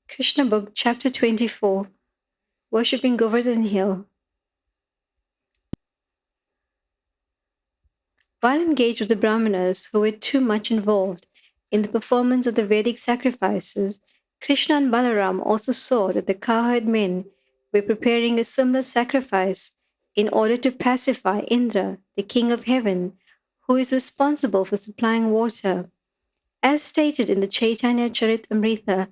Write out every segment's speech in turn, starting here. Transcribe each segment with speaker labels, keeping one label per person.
Speaker 1: Krishna Book, Chapter 24, Worshipping Govardhan Hill. While engaged with the Brahmanas who were too much involved in the performance of the Vedic sacrifices, Krishna and Balaram also saw that the cowherd men were preparing a similar sacrifice in order to pacify Indra, the king of heaven, who is responsible for supplying water. As stated in the Chaitanya Charitamrita,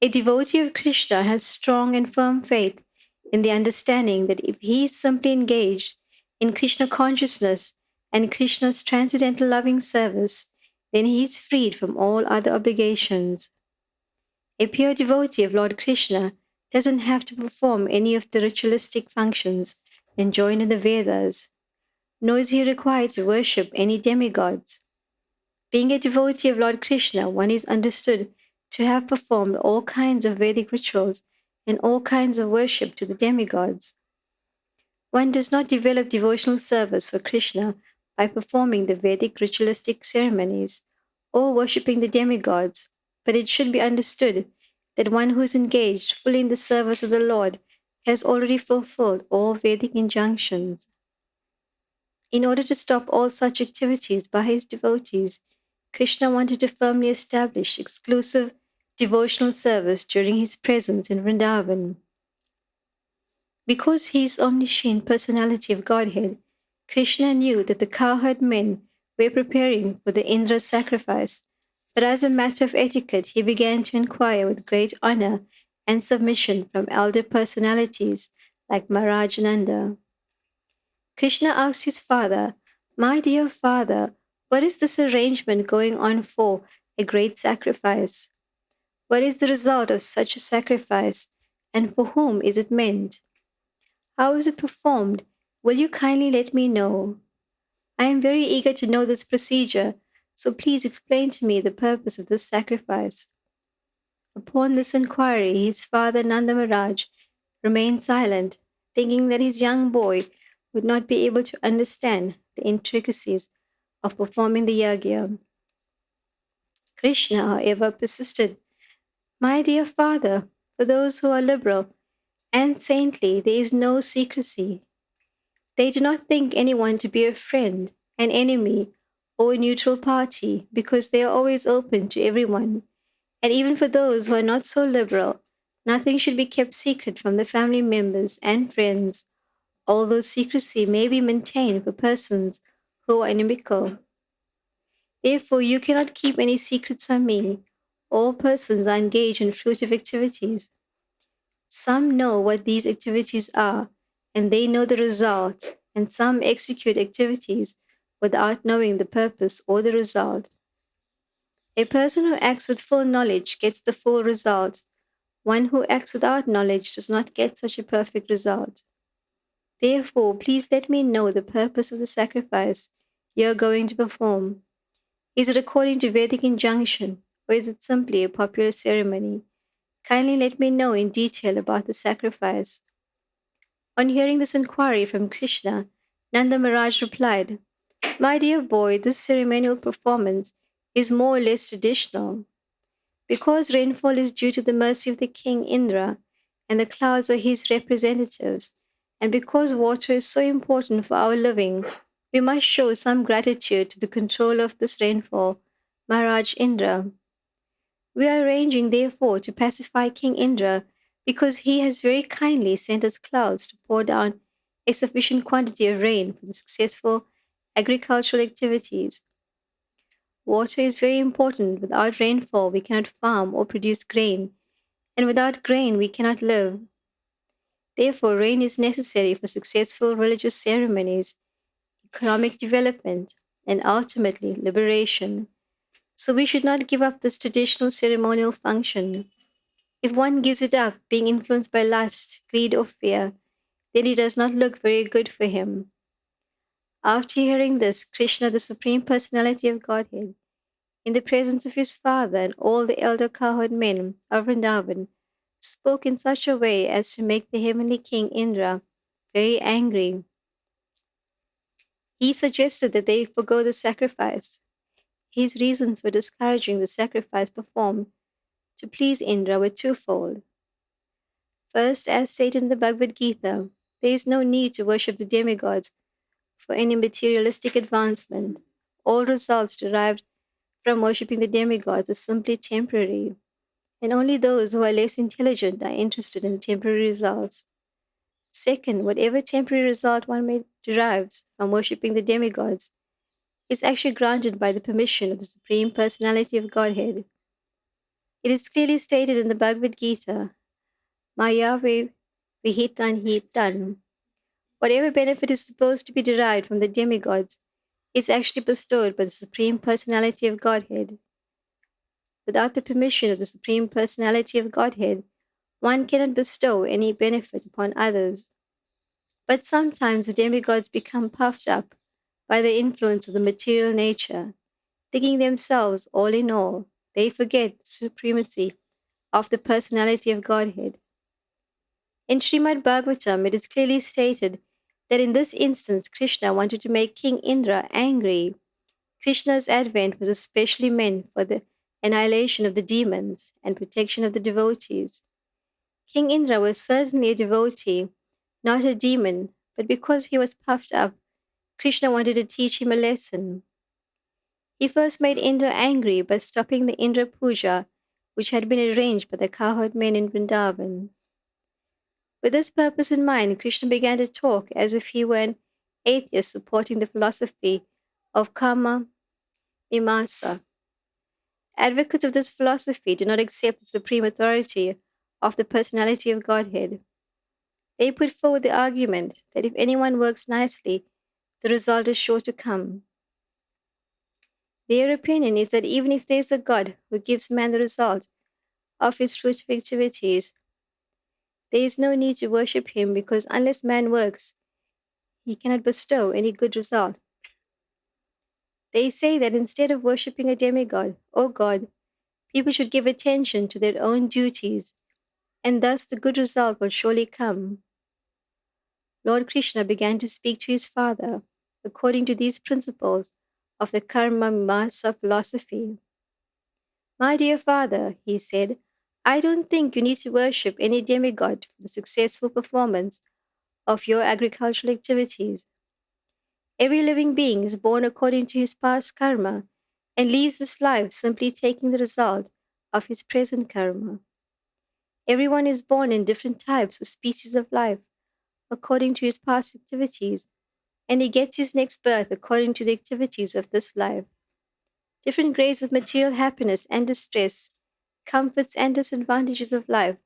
Speaker 1: a devotee of Krishna has strong and firm faith in the understanding that if he is simply engaged in Krishna consciousness and Krishna's transcendental loving service, then he is freed from all other obligations. A pure devotee of Lord Krishna doesn't have to perform any of the ritualistic functions enjoined in the Vedas, nor is he required to worship any demigods. Being a devotee of Lord Krishna, one is understood to have performed all kinds of Vedic rituals and all kinds of worship to the demigods. One does not develop devotional service for Krishna by performing the Vedic ritualistic ceremonies or worshipping the demigods, but it should be understood that one who is engaged fully in the service of the Lord has already fulfilled all Vedic injunctions. In order to stop all such activities by his devotees, Krishna wanted to firmly establish exclusive devotional service during his presence in Vrindavan. Because he is omniscient personality of Godhead, Krishna knew that the cowherd men were preparing for the Indra sacrifice, but as a matter of etiquette, he began to inquire with great honor and submission from elder personalities like Maharaj Nanda. Krishna asked his father, "My dear father, what is this arrangement going on for a great sacrifice? What is the result of such a sacrifice, and for whom is it meant? How is it performed? Will you kindly let me know? I am very eager to know this procedure, so please explain to me the purpose of this sacrifice." Upon this inquiry, his father Nanda Maharaj remained silent, thinking that his young boy would not be able to understand the intricacies of performing the yagya. Krishna, however, persisted, "My dear father, for those who are liberal and saintly, there is no secrecy. They do not think anyone to be a friend, an enemy, or a neutral party because they are always open to everyone. And even for those who are not so liberal, nothing should be kept secret from the family members and friends, although secrecy may be maintained for persons who are inimical. Therefore, you cannot keep any secrets from me. All persons are engaged in fruitive activities. Some know what these activities are, and they know the result, and some execute activities without knowing the purpose or the result. A person who acts with full knowledge gets the full result. One who acts without knowledge does not get such a perfect result. Therefore, please let me know the purpose of the sacrifice you are going to perform. Is it according to Vedic injunction, or is it simply a popular ceremony? Kindly let me know in detail about the sacrifice." On hearing this inquiry from Krishna, Nanda Maharaj replied, "My dear boy, this ceremonial performance is more or less traditional. Because rainfall is due to the mercy of the king Indra, and the clouds are his representatives, and because water is so important for our living, we must show some gratitude to the controller of this rainfall, Maharaj Indra. We are arranging, therefore, to pacify King Indra because he has very kindly sent us clouds to pour down a sufficient quantity of rain for the successful agricultural activities. Water is very important. Without rainfall, we cannot farm or produce grain, and without grain, we cannot live. Therefore, rain is necessary for successful religious ceremonies, economic development, and ultimately liberation. So we should not give up this traditional ceremonial function. If one gives it up, being influenced by lust, greed, or fear, then it does not look very good for him." After hearing this, Krishna, the Supreme Personality of Godhead, in the presence of his father and all the elder cowherd men of Vrindavan, spoke in such a way as to make the heavenly king Indra very angry. He suggested that they forego the sacrifice. His reasons for discouraging the sacrifice performed to please Indra were twofold. First, as stated in the Bhagavad Gita, there is no need to worship the demigods for any materialistic advancement. All results derived from worshipping the demigods are simply temporary, and only those who are less intelligent are interested in temporary results. Second, whatever temporary result one may derives from worshipping the demigods is actually granted by the permission of the Supreme Personality of Godhead. It is clearly stated in the Bhagavad Gita, Maya vihitan hitan. Whatever benefit is supposed to be derived from the demigods is actually bestowed by the Supreme Personality of Godhead. Without the permission of the Supreme Personality of Godhead, one cannot bestow any benefit upon others. But sometimes the demigods become puffed up by the influence of the material nature, thinking themselves all in all. They forget the supremacy of the personality of Godhead. In Srimad Bhagavatam, it is clearly stated that in this instance, Krishna wanted to make King Indra angry. Krishna's advent was especially meant for the annihilation of the demons and protection of the devotees. King Indra was certainly a devotee, not a demon, but because he was puffed up, Krishna wanted to teach him a lesson. He first made Indra angry by stopping the Indra Puja, which had been arranged by the cowherd men in Vrindavan. With this purpose in mind, Krishna began to talk as if he were an atheist supporting the philosophy of karma mimamsa. Advocates of this philosophy do not accept the supreme authority of the personality of Godhead. They put forward the argument that if anyone works nicely, the result is sure to come. Their opinion is that even if there is a God who gives man the result of his fruitful activities, there is no need to worship him because unless man works, he cannot bestow any good result. They say that instead of worshipping a demigod or God, people should give attention to their own duties, and thus the good result will surely come. Lord Krishna began to speak to his father according to these principles of the karma mimamsa philosophy. My dear father, he said, I don't think you need to worship any demigod for the successful performance of your agricultural activities. Every living being is born according to his past karma and leaves this life simply taking the result of his present karma. Everyone is born in different types or species of life according to his past activities, and he gets his next birth according to the activities of this life. Different grades of material happiness and distress, comforts and disadvantages of life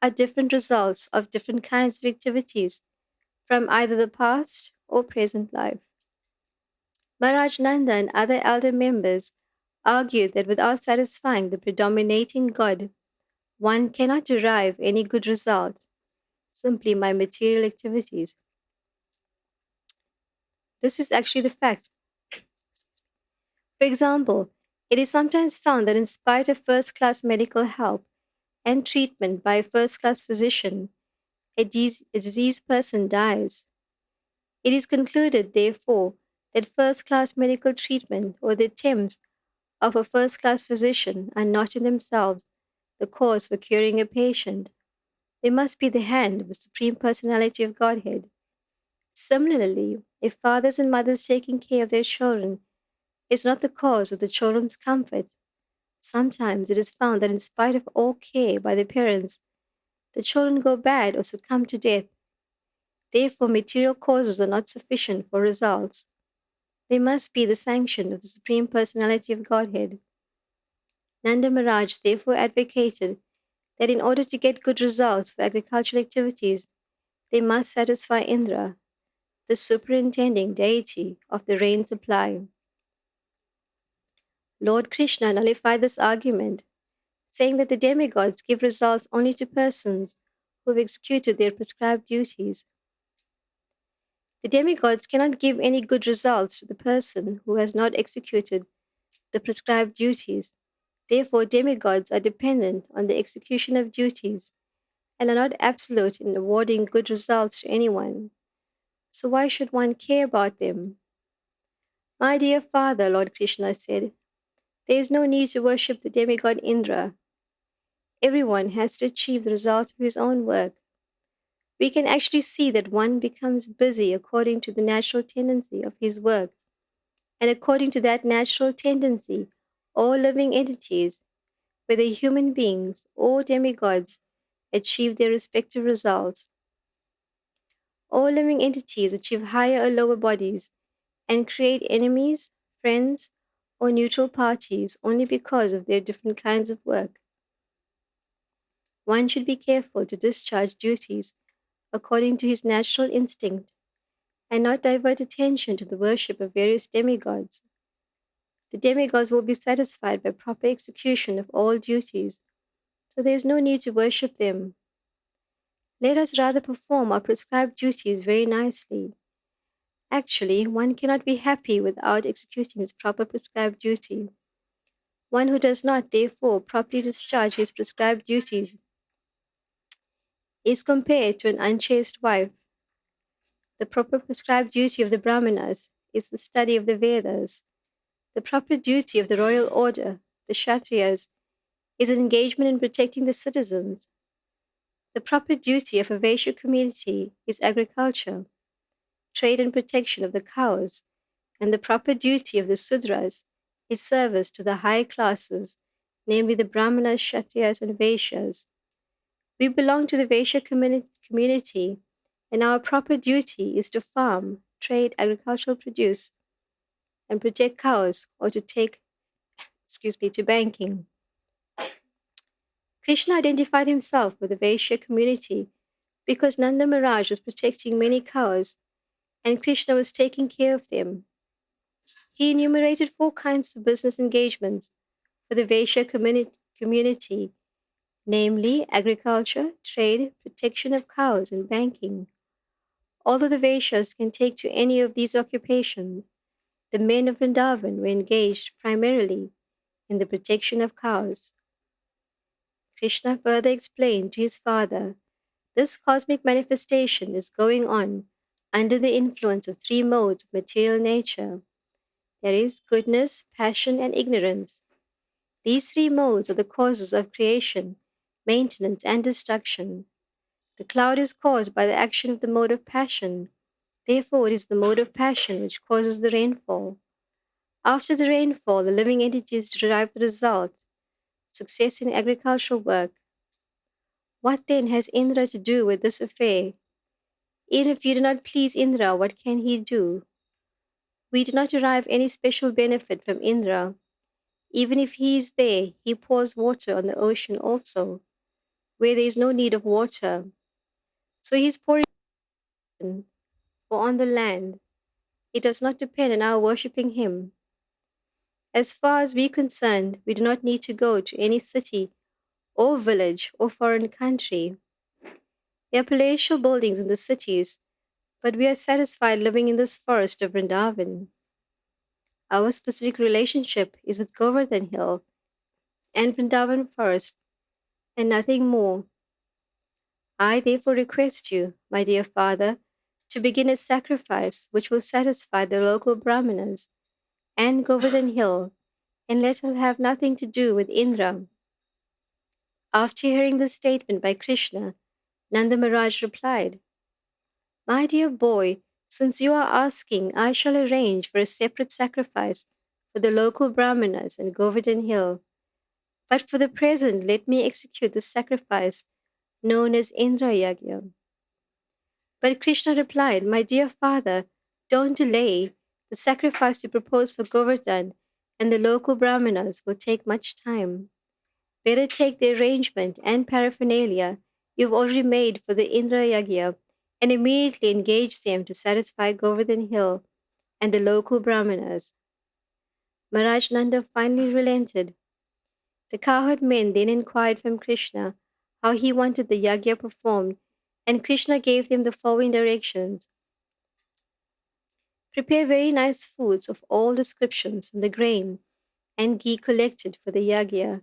Speaker 1: are different results of different kinds of activities from either the past or present life. Maharaj Nanda and other elder members argued that without satisfying the predominating God, one cannot derive any good result simply by material activities. This is actually the fact. For example, it is sometimes found that in spite of first class medical help and treatment by a first class physician, a diseased person dies. It is concluded, therefore, that first class medical treatment or the attempts of a first class physician are not in themselves the cause for curing a patient. They must be the hand of the Supreme Personality of Godhead. Similarly, if fathers and mothers taking care of their children is not the cause of the children's comfort, sometimes it is found that in spite of all care by the parents, the children go bad or succumb to death. Therefore, material causes are not sufficient for results. They must be the sanction of the Supreme Personality of Godhead. Nanda Maharaj therefore advocated that in order to get good results for agricultural activities, they must satisfy Indra, the superintending deity of the rain supply. Lord Krishna nullified this argument, saying that the demigods give results only to persons who have executed their prescribed duties. The demigods cannot give any good results to the person who has not executed the prescribed duties. Therefore, demigods are dependent on the execution of duties and are not absolute in awarding good results to anyone. So, why should one care about them? My dear father, Lord Krishna said, there is no need to worship the demigod Indra. Everyone has to achieve the result of his own work. We can actually see that one becomes busy according to the natural tendency of his work. And according to that natural tendency, all living entities, whether human beings or demigods, achieve their respective results. All living entities achieve higher or lower bodies and create enemies, friends, or neutral parties only because of their different kinds of work. One should be careful to discharge duties according to his natural instinct and not divert attention to the worship of various demigods. The demigods will be satisfied by proper execution of all duties, so there is no need to worship them. Let us rather perform our prescribed duties very nicely. Actually, one cannot be happy without executing his proper prescribed duty. One who does not, therefore, properly discharge his prescribed duties is compared to an unchaste wife. The proper prescribed duty of the Brahmanas is the study of the Vedas. The proper duty of the royal order, the Kshatriyas, is an engagement in protecting the citizens. The proper duty of a Vaishya community is agriculture, trade and protection of the cows, and the proper duty of the Sudras is service to the high classes, namely the Brahmanas, Kshatriyas, and Vaishyas. We belong to the Vaishya community, and our proper duty is to farm, trade agricultural produce, and protect cows, or to take, to banking. Krishna identified himself with the Vaishya community because Nanda Maharaj was protecting many cows and Krishna was taking care of them. He enumerated four kinds of business engagements for the Vaishya community, namely agriculture, trade, protection of cows, and banking. Although the Vaishyas can take to any of these occupations, the men of Vrindavan were engaged primarily in the protection of cows. Krishna further explained to his father, this cosmic manifestation is going on under the influence of three modes of material nature. There is goodness, passion, and ignorance. These three modes are the causes of creation, maintenance, and destruction. The cloud is caused by the action of the mode of passion. Therefore, it is the mode of passion which causes the rainfall. After the rainfall, the living entities derive the result, success in agricultural work. What then has Indra to do with this affair? Even if you do not please Indra, what can he do? We do not derive any special benefit from Indra. Even if he is there, he pours water on the ocean also, where there is no need of water. So he is pouring for on the land. It does not depend on our worshipping him. As far as we are concerned, we do not need to go to any city or village or foreign country. There are palatial buildings in the cities, but we are satisfied living in this forest of Vrindavan. Our specific relationship is with Govardhan Hill and Vrindavan Forest, and nothing more. I therefore request you, my dear father, to begin a sacrifice which will satisfy the local Brahmanas and Govardhan Hill, and let us have nothing to do with Indra. After hearing this statement by Krishna, Nanda Maharaj replied, my dear boy, since you are asking, I shall arrange for a separate sacrifice for the local Brahmanas and Govardhan Hill. But for the present, let me execute the sacrifice known as Indra Yagya. But Krishna replied, my dear father, don't delay. The sacrifice you propose for Govardhan and the local Brahmanas will take much time. Better take the arrangement and paraphernalia you've already made for the Indra Yagya and immediately engage them to satisfy Govardhan Hill and the local Brahmanas. Maharaj Nanda finally relented. The cowherd men then inquired from Krishna how he wanted the yagya performed, and Krishna gave them the following directions. Prepare very nice foods of all descriptions from the grain and ghee collected for the yagya.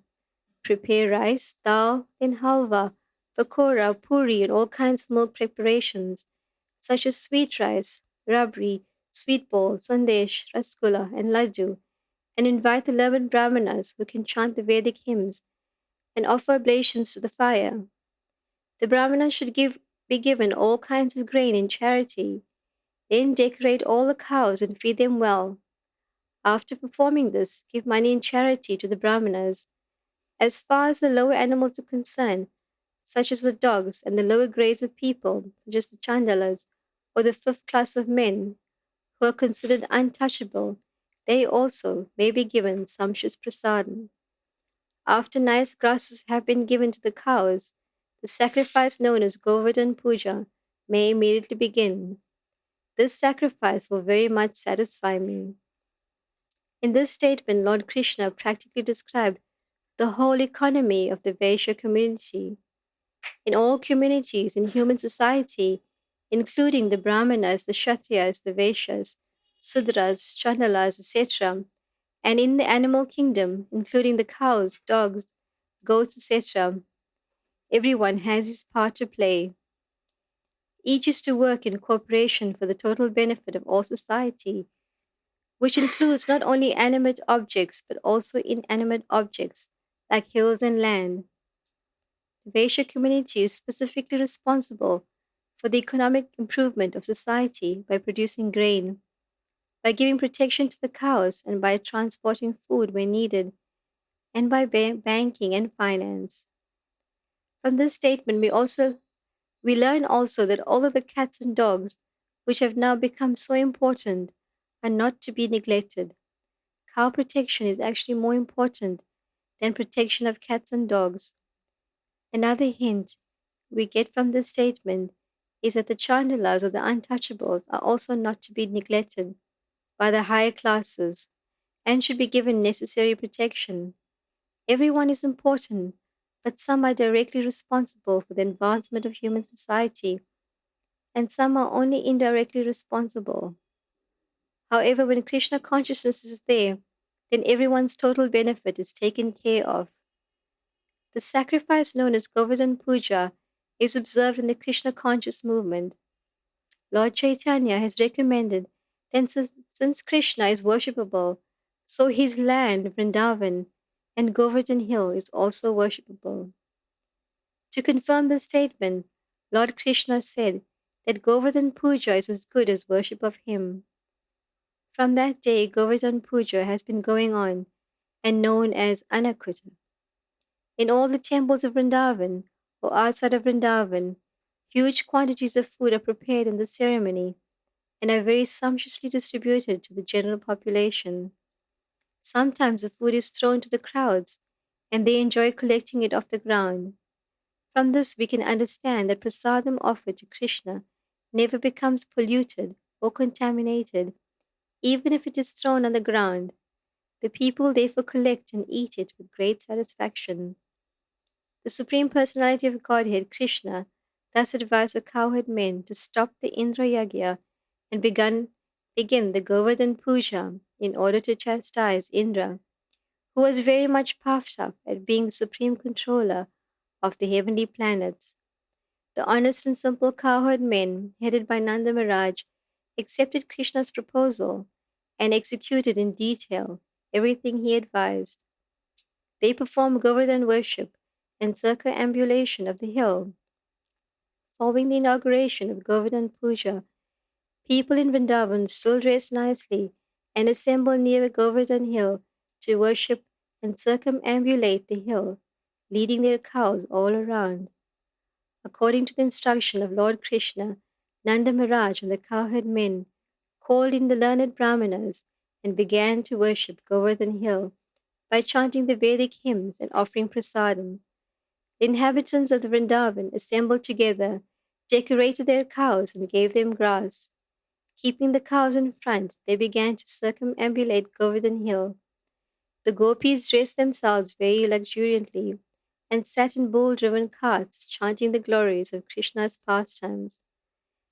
Speaker 1: Prepare rice, dal, and halwa, pakora, puri, and all kinds of milk preparations, such as sweet rice, rabri, sweet ball, sandesh, rasgulla, and laddu, and invite the 11 brahmanas who can chant the Vedic hymns and offer oblations to the fire. The Brahmanas should be given all kinds of grain in charity, then decorate all the cows and feed them well. After performing this, give money in charity to the Brahmanas. As far as the lower animals are concerned, such as the dogs and the lower grades of people, such as the Chandalas, or the fifth class of men, who are considered untouchable, they also may be given sumptuous prasadam. After nice grasses have been given to the cows, the sacrifice known as Govardhan Puja may immediately begin. This sacrifice will very much satisfy me. In this statement, Lord Krishna practically described the whole economy of the Vaishya community. In all communities in human society, including the Brahmanas, the Kshatriyas, the Vaishyas, Sudras, Chandalas, etc., and in the animal kingdom, including the cows, dogs, goats, etc., everyone has his part to play. Each is to work in cooperation for the total benefit of all society, which includes not only animate objects but also inanimate objects like hills and land. The Vaishya community is specifically responsible for the economic improvement of society by producing grain, by giving protection to the cows, and by transporting food when needed, and by banking and finance. From this statement, we learn also that all of the cats and dogs, which have now become so important, are not to be neglected. Cow protection is actually more important than protection of cats and dogs. Another hint we get from this statement is that the Chandalas or the untouchables are also not to be neglected by the higher classes and should be given necessary protection. Everyone is important, but some are directly responsible for the advancement of human society, and some are only indirectly responsible. However, when Krishna consciousness is there, then everyone's total benefit is taken care of. The sacrifice known as Govardhan Puja is observed in the Krishna conscious movement. Lord Chaitanya has recommended that since Krishna is worshipable, so his land, Vrindavan, and Govardhan Hill is also worshipable. To confirm this statement, Lord Krishna said that Govardhan Puja is as good as worship of him. From that day, Govardhan Puja has been going on and known as Anakuta. In all the temples of Vrindavan or outside of Vrindavan, huge quantities of food are prepared in the ceremony and are very sumptuously distributed to the general population. Sometimes the food is thrown to the crowds and they enjoy collecting it off the ground. From this, we can understand that prasadam offered to Krishna never becomes polluted or contaminated, even if it is thrown on the ground. The people therefore collect and eat it with great satisfaction. The Supreme Personality of Godhead, Krishna, thus advised the cowherd men to stop the Indra Yagya and begin the Govardhan Puja in order to chastise Indra, who was very much puffed up at being the supreme controller of the heavenly planets. The honest and simple cowherd men, headed by Nanda Maharaj, accepted Krishna's proposal and executed in detail everything he advised. They performed Govardhan worship and circumambulation of the hill. Following the inauguration of Govardhan Puja, people in Vrindavan still dress nicely and assemble near Govardhan Hill to worship and circumambulate the hill, leading their cows all around. According to the instruction of Lord Krishna, Nanda Maharaj and the cowherd men called in the learned Brahmanas and began to worship Govardhan Hill by chanting the Vedic hymns and offering prasadam. The inhabitants of the Vrindavan assembled together, decorated their cows, and gave them grass. Keeping the cows in front, they began to circumambulate Govardhan Hill. The gopis dressed themselves very luxuriantly and sat in bull driven carts, chanting the glories of Krishna's pastimes.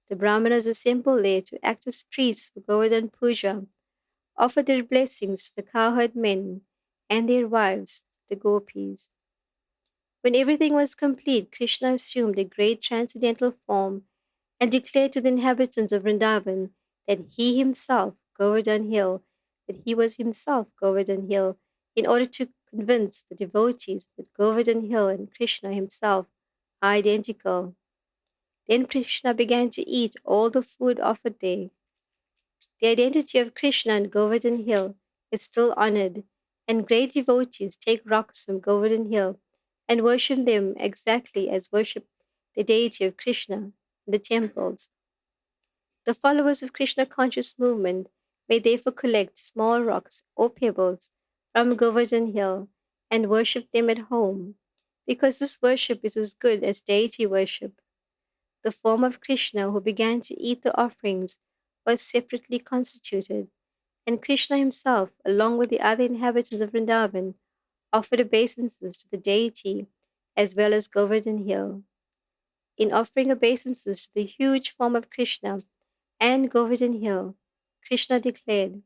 Speaker 1: The Brahmanas assembled there to act as priests for Govardhan Puja, offered their blessings to the cowherd men and their wives, the gopis. When everything was complete, Krishna assumed a great transcendental form and declared to the inhabitants of Vrindavan that he was himself Govardhan Hill, in order to convinced the devotees that Govardhan Hill and Krishna himself are identical. Then Krishna began to eat all the food offered there. The identity of Krishna and Govardhan Hill is still honored, and great devotees take rocks from Govardhan Hill and worship them exactly as worship the deity of Krishna in the temples. The followers of Krishna conscious movement may therefore collect small rocks or pebbles from Govardhan Hill and worship them at home, because this worship is as good as deity worship. The form of Krishna who began to eat the offerings was separately constituted, and Krishna himself, along with the other inhabitants of Vrindavan, offered obeisances to the deity as well as Govardhan Hill. In offering obeisances to the huge form of Krishna and Govardhan Hill, Krishna declared,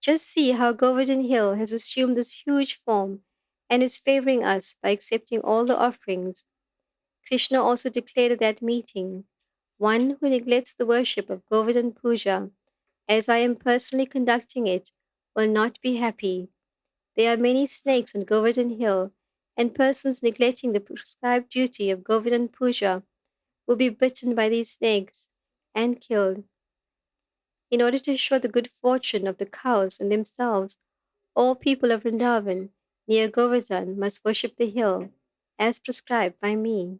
Speaker 1: "Just see how Govardhan Hill has assumed this huge form and is favoring us by accepting all the offerings." Krishna also declared at that meeting, "One who neglects the worship of Govardhan Puja, as I am personally conducting it, will not be happy. There are many snakes on Govardhan Hill, and persons neglecting the prescribed duty of Govardhan Puja will be bitten by these snakes and killed." In order to assure the good fortune of the cows and themselves, all people of Vrindavan near Govardhan must worship the hill, as prescribed by me.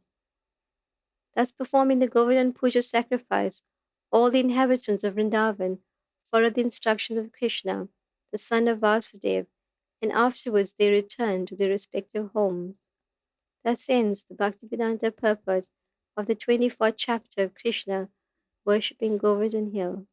Speaker 1: Thus, performing the Govardhan Puja sacrifice, all the inhabitants of Vrindavan followed the instructions of Krishna, the son of Vasudeva, and afterwards they returned to their respective homes. Thus ends the Bhaktivedanta purport of the 24th chapter of Krishna worshipping Govardhan Hill.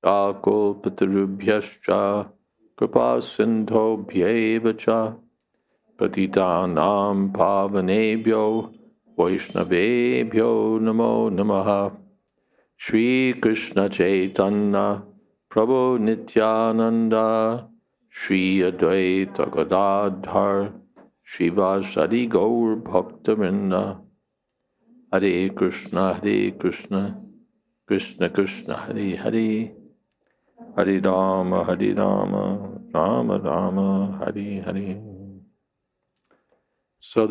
Speaker 2: Akulpatarubhyascha kripa sindhobhyeva cha patitanam pavanebhyo vaishnavebhyo namo namaha. Shri Krishna Chaitanya Prabhu Nityananda Shri Advaita Gadadhar Shivasadi Gaur Bhaktavinda. Hare Krishna Krishna Krishna Hare Hare, Hare Rama, Rama Rama, Hare Hare. So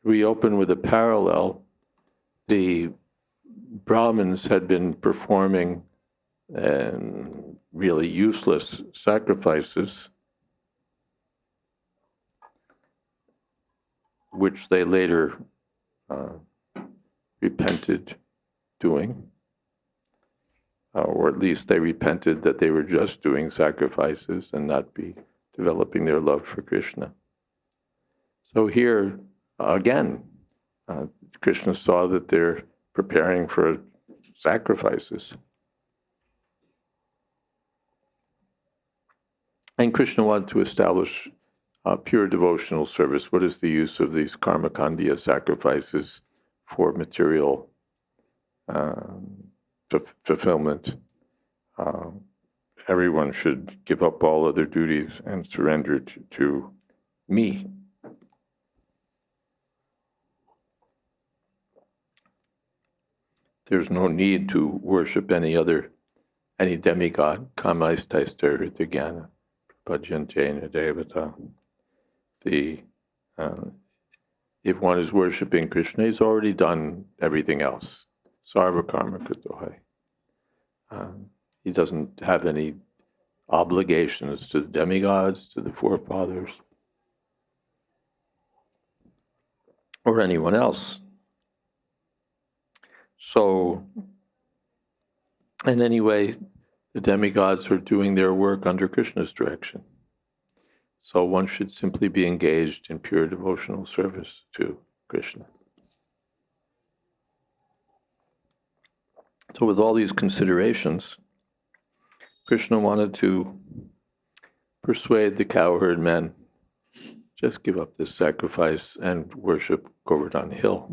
Speaker 2: we open with a parallel. The Brahmins had been performing really useless sacrifices, which they later repented doing, or at least they repented that they were just doing sacrifices and not be developing their love for Krishna. So here, again, Krishna saw that they're preparing for sacrifices. And Krishna wanted to establish pure devotional service. What is the use of these karmakandiya sacrifices for material fulfillment. Everyone should give up all other duties and surrender to me. There's no need to worship any demigod. Kamais taistar hritigana bhajantena devata. If one is worshiping Krishna, he's already done everything else. Sarva karma kritohai. He doesn't have any obligations to the demigods, to the forefathers, or anyone else. So, in any way, the demigods are doing their work under Krishna's direction. So one should simply be engaged in pure devotional service to Krishna. So with all these considerations, Krishna wanted to persuade the cowherd men, just give up this sacrifice and worship Govardhan Hill.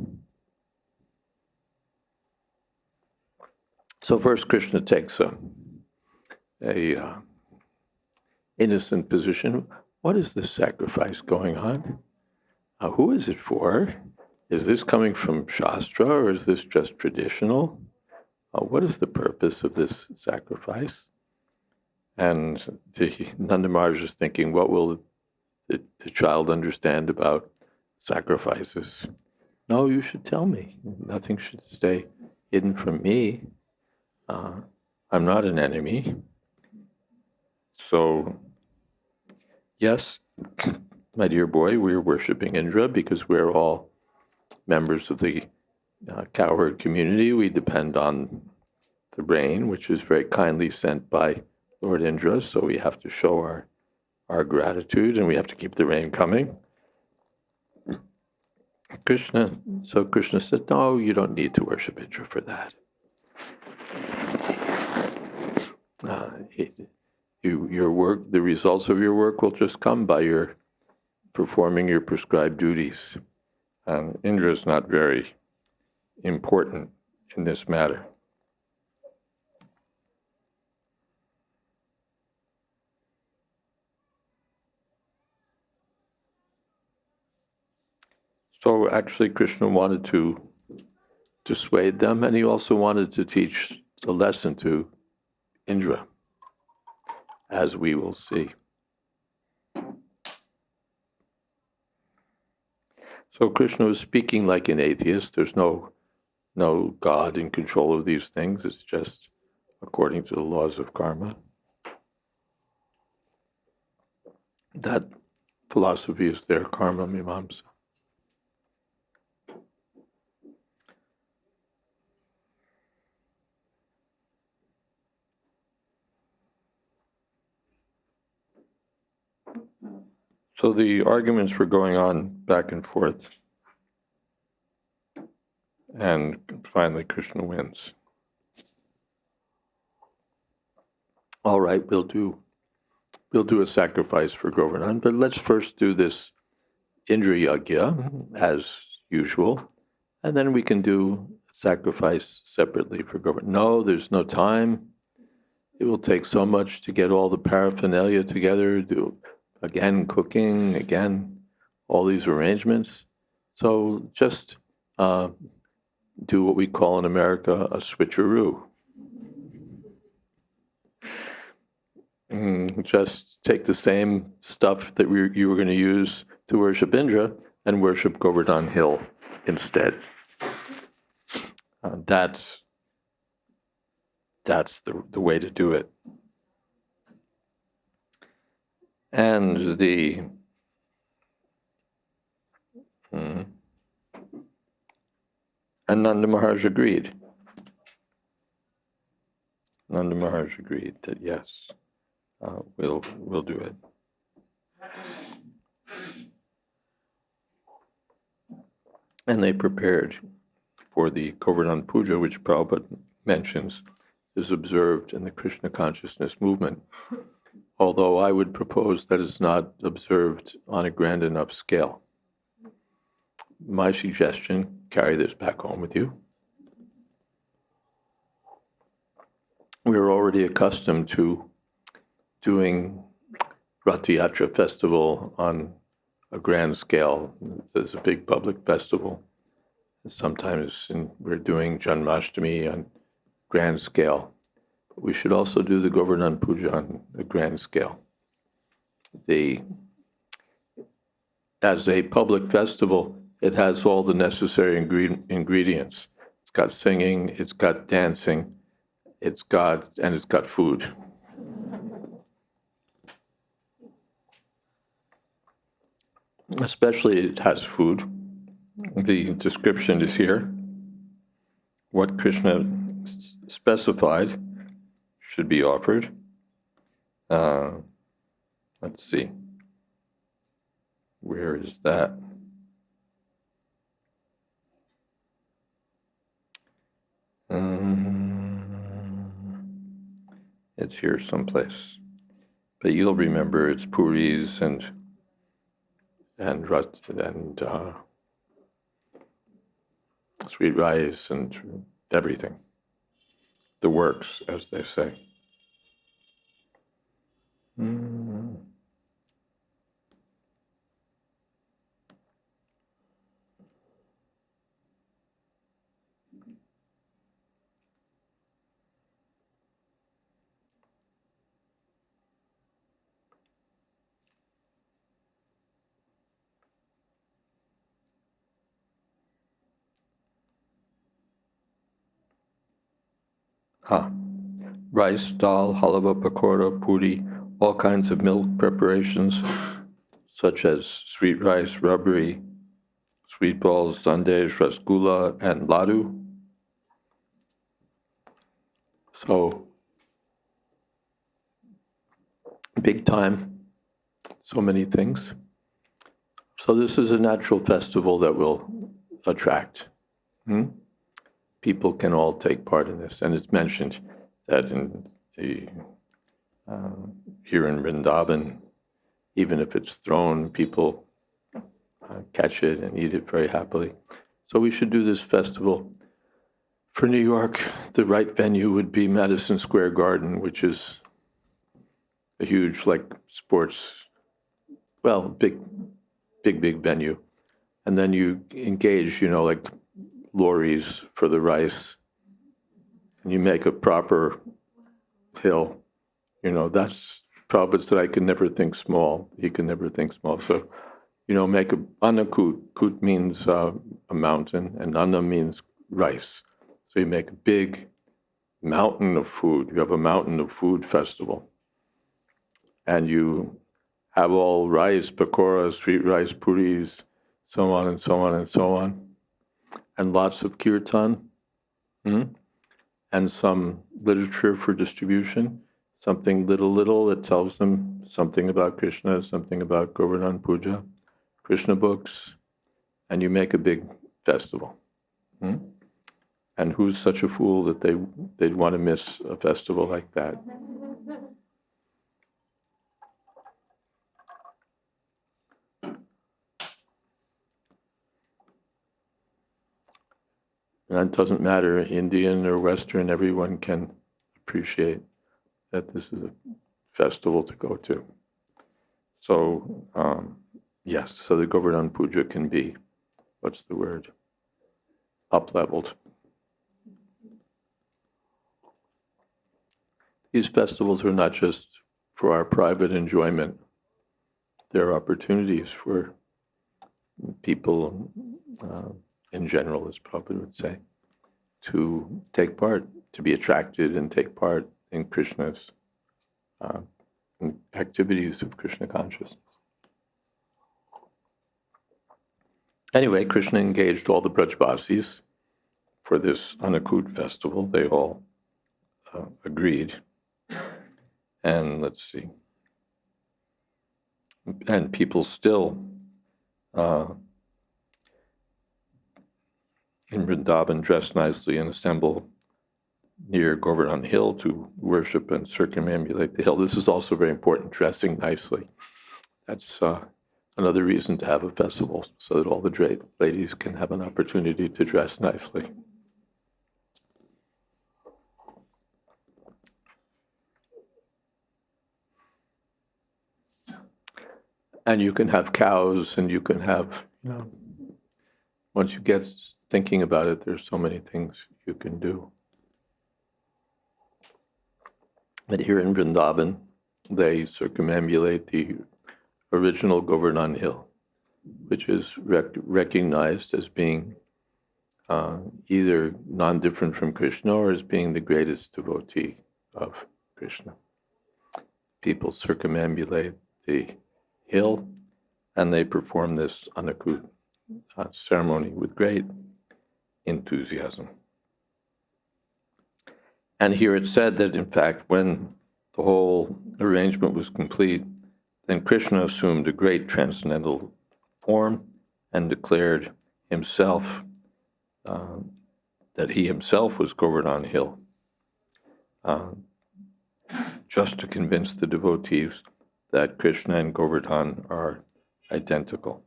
Speaker 2: So first Krishna takes a innocent position. What is this sacrifice going on? Who is it for? Is this coming from Shastra or is this just traditional? What is the purpose of this sacrifice? And Nanda Maharaj is thinking, what will the child understand about sacrifices? No, you should tell me. Nothing should stay hidden from me. I'm not an enemy. So, yes, my dear boy, we're worshiping Indra because we're all members of the cowherd community. We depend on the rain, which is very kindly sent by Lord Indra, so we have to show our gratitude and we have to keep the rain coming. Krishna said, no, you don't need to worship Indra for that. Your work, the results of your work will just come by your performing your prescribed duties. And Indra is not very important in this matter. So actually Krishna wanted to dissuade them, and he also wanted to teach a lesson to Indra, as we will see. So Krishna was speaking like an atheist. There's no God in control of these things. It's just according to the laws of karma. That philosophy is their karma mimamsa. So the arguments were going on back and forth. And finally Krishna wins. All right, we'll do a sacrifice for Govardhan, but let's first do this Indra Yagya as usual, and then we can do sacrifice separately for Govardhan. No, there's no time. It will take so much to get all the paraphernalia together, do again cooking, again all these arrangements. So just do what we call in America a switcheroo. Just take the same stuff that you were going to use to worship Indra and worship Govardhan Hill instead. That's the way to do it. And and Nanda Maharaj agreed. Nanda Maharaj agreed that yes, we'll do it. And they prepared for the Govardhan Puja, which Prabhupada mentions is observed in the Krishna consciousness movement, although I would propose that it's not observed on a grand enough scale. My suggestion, carry this back home with you. we're already accustomed to doing Rath Yatra festival on a grand scale. There's a big public festival. Sometimes we're doing Janmashtami on grand scale. We should also do the Govardhan Puja on a grand scale. As a public festival, it has all the necessary ingredients. It's got singing, it's got dancing, it's got food. Especially it has food. The description is here. What Krishna specified should be offered. Let's see. Where is that? It's here someplace. But you'll remember it's puris and sweet rice and everything. The works, as they say. Rice, dal, halva, pakora, puri, all kinds of milk preparations, such as sweet rice, rabri, sweet balls, sandesh, rasgulla, and laddu. So, big time, so many things. So this is a natural festival that will attract. People can all take part in this, and it's mentioned that here in Vrindavan, even if it's thrown, people catch it and eat it very happily. So we should do this festival. For New York, the right venue would be Madison Square Garden, which is a huge, sports, big venue. And then you engage, lorries for the rice, and you make a proper hill. That's Prabhupada said, I can never think small. He can never think small. So, make a anakut. Kut means a mountain, and anna means rice. So you make a big mountain of food. You have a mountain of food festival. And you have all rice, pakoras, sweet rice, puris, so on and so on and so on. And lots of kirtan, and some literature for distribution, something little that tells them something about Krishna, something about Govardhan Puja, Krishna books, and you make a big festival. And who's such a fool that they'd want to miss a festival like that? And it doesn't matter, Indian or Western, everyone can appreciate that this is a festival to go to. So, yes, so the Govardhan Puja can be, what's the word? Up-leveled. These festivals are not just for our private enjoyment. They're opportunities for people in general, as Prabhupada would say, to take part, to be attracted and take part in Krishna's activities of Krishna consciousness. Anyway, Krishna engaged all the Brajbasis for this Anakut festival. They all agreed. And let's see. And people still in Vrindavan dress nicely and assemble near Govardhan Hill to worship and circumambulate the hill. This is also very important, dressing nicely. That's another reason to have a festival, so that all the ladies can have an opportunity to dress nicely. And you can have cows, and you can have, once you get thinking about it, there's so many things you can do. But here in Vrindavan, they circumambulate the original Govardhan Hill, which is recognized as being either non-different from Krishna or as being the greatest devotee of Krishna. People circumambulate the hill, and they perform this Anakut ceremony with great enthusiasm. And here it's said that, in fact, when the whole arrangement was complete, then Krishna assumed a great transcendental form and declared himself that he himself was Govardhan Hill, just to convince the devotees that Krishna and Govardhan are identical.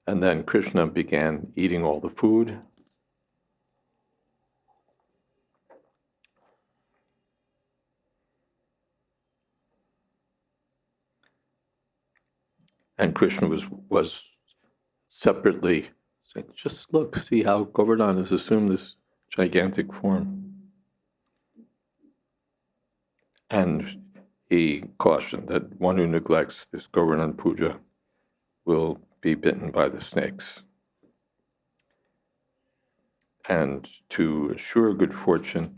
Speaker 2: And then Krishna began eating all the food. And Krishna was separately saying, just look, see how Govardhan has assumed this gigantic form. And he cautioned that one who neglects this Govardhan puja will be bitten by the snakes. And to assure good fortune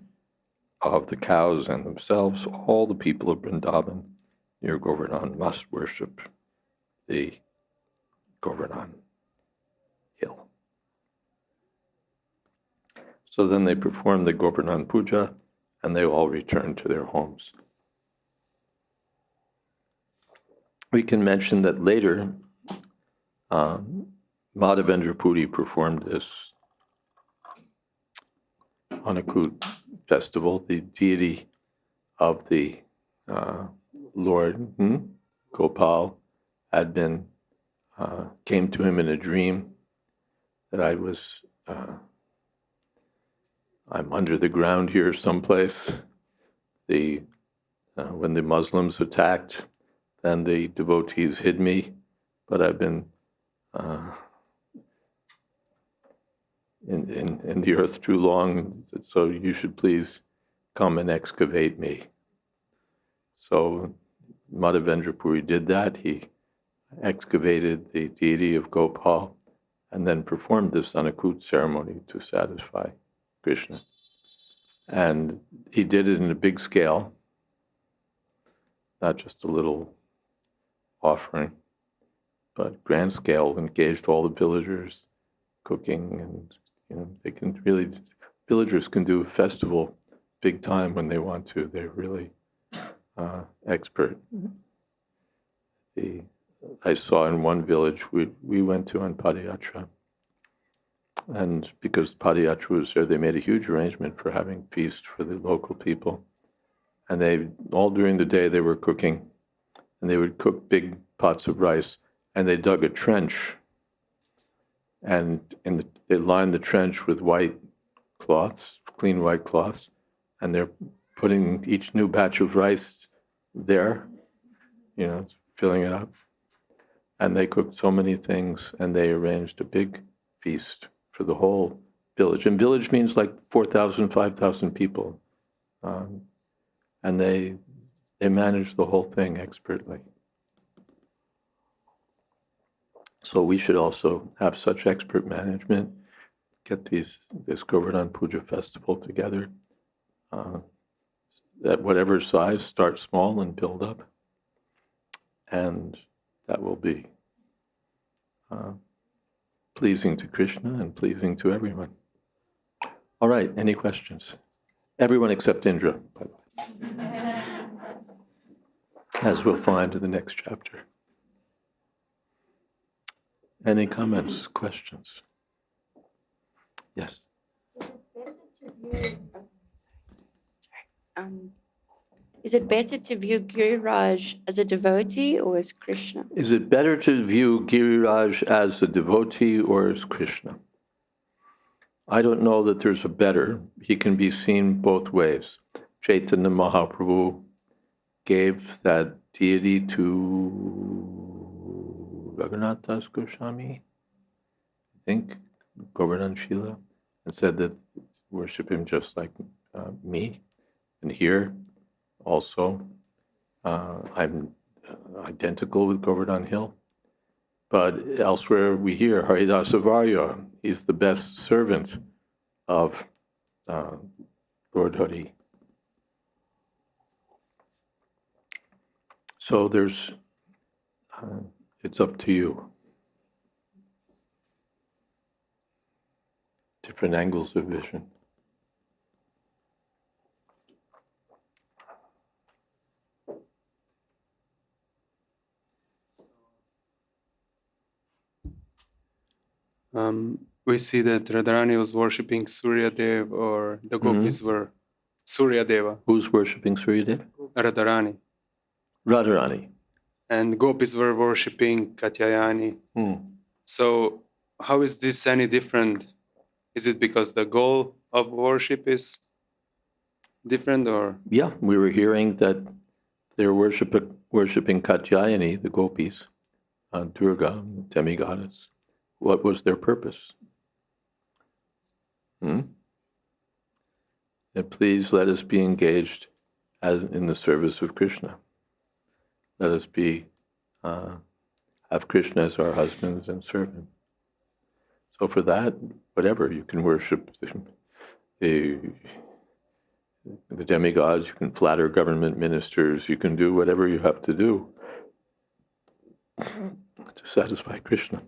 Speaker 2: of the cows and themselves, all the people of Vrindavan near Govardhan must worship the Govardhan Hill. So then they perform the Govardhan Puja, and they all return to their homes. We can mention that later, Madhavendra Puri performed this Anakut festival. The deity of the Lord Gopal had been came to him in a dream that I'm under the ground here someplace. When the Muslims attacked, then the devotees hid me, but I've been in the earth too long, so you should please come and excavate me. So Madhavendra Puri did that. He excavated the deity of Gopal and then performed this Anakut ceremony to satisfy Krishna. And he did it in a big scale, not just a little offering, but grand scale, engaged all the villagers, cooking, and they can really, villagers can do a festival big time when they want to. They're really expert. I saw in one village we went to on Padayatra, and because Padayatra was there, they made a huge arrangement for having feast for the local people. And they, all during the day, they were cooking, and they would cook big pots of rice, and they dug a trench, and they lined the trench with white cloths, clean white cloths, and they're putting each new batch of rice there, filling it up. And they cooked so many things, and they arranged a big feast for the whole village. And village means like 4,000, 5,000 people. And they managed the whole thing expertly. So we should also have such expert management, get this Govardhan Puja festival together, at whatever size, start small and build up. And that will be pleasing to Krishna and pleasing to everyone. All right, any questions? Everyone except Indra, by the way, as we'll find in the next chapter. Any comments, questions? Yes.
Speaker 3: Is it better to view Giriraj as a devotee or as Krishna?
Speaker 2: Is it better to view Giriraj as a devotee or as Krishna? I don't know that there's a better. He can be seen both ways. Chaitanya Mahaprabhu gave that deity to Raghunath Das Goswami, I think, Govardhan Shila, and said that worship him just like me. And here also, I'm identical with Govardhan Hill. But elsewhere we hear Haridasa Varya, he's the best servant of Lord Hari. So there's, it's up to you. Different angles of vision.
Speaker 4: We see that Radharani was worshipping Surya Dev, or the gopis were Surya Deva,
Speaker 2: Who's worshipping Suryadev?
Speaker 4: Radharani,
Speaker 2: Radharani.
Speaker 4: and gopis were worshipping Katyayani. So how is this any different? Is it because the goal of worship is different, or?
Speaker 2: Yeah, we were hearing that they're worshiping Katyayani, the gopis, Durga, demigoddess. What was their purpose? And please let us be engaged as in the service of Krishna. Let us be have Krishna as our husbands and serve him. So for that, whatever, you can worship the demigods, you can flatter government ministers, you can do whatever you have to do to satisfy Krishna.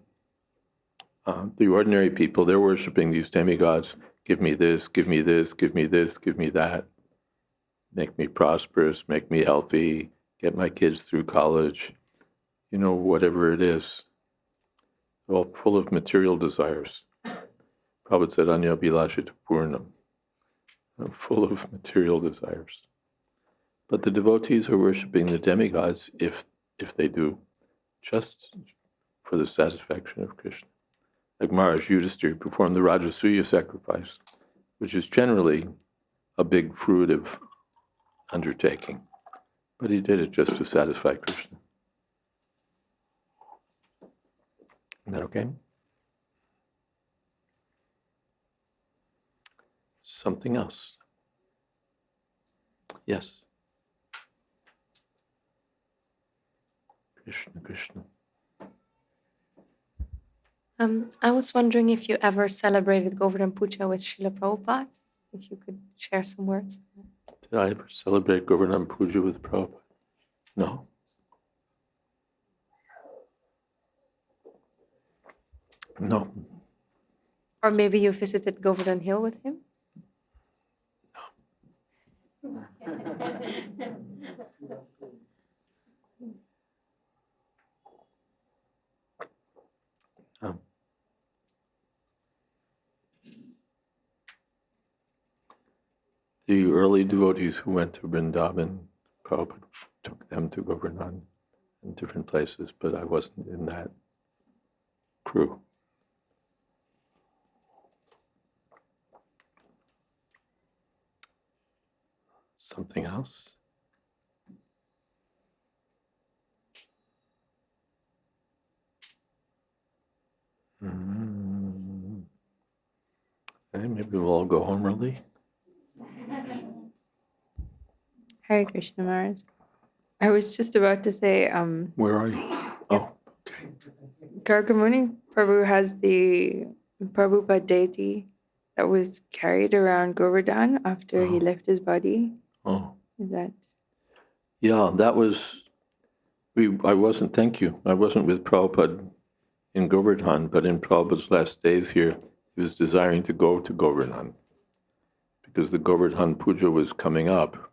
Speaker 2: The ordinary people, they're worshiping these demigods. Give me this, give me this, give me this, give me that. Make me prosperous, make me healthy, get my kids through college, whatever it is. All full of material desires. Prabhupada said, Anya Bilashita Purnam. Full of material desires. But the devotees are worshiping the demigods, if they do, just for the satisfaction of Krishna. Like Maharaj Yudhisthira performed the Rajasuya sacrifice, which is generally a big fruitive undertaking. But he did it just to satisfy Krishna. Is that okay? Something else? Yes. Krishna, Krishna.
Speaker 3: I was wondering if you ever celebrated Govardhan Puja with Srila Prabhupada, if you could share some words.
Speaker 2: Did I ever celebrate Govardhan Puja with Prabhupada? No. No.
Speaker 3: Or maybe you visited Govardhan Hill with him?
Speaker 2: No. The early devotees who went to Vrindavan, Prabhupada took them to Govardhan in different places, but I wasn't in that crew. Something else? Okay, maybe we'll all go home early.
Speaker 5: Hare Krishna Maharaj. I was just about to say,
Speaker 2: Where are you? Oh, okay.
Speaker 5: Gargamuni Prabhu has the Prabhupada deity that was carried around Govardhan after he left his body.
Speaker 2: Oh.
Speaker 5: Is that?
Speaker 2: Yeah, that was, I wasn't with Prabhupada in Govardhan, but in Prabhupada's last days here, he was desiring to go to Govardhan because the Govardhan Puja was coming up,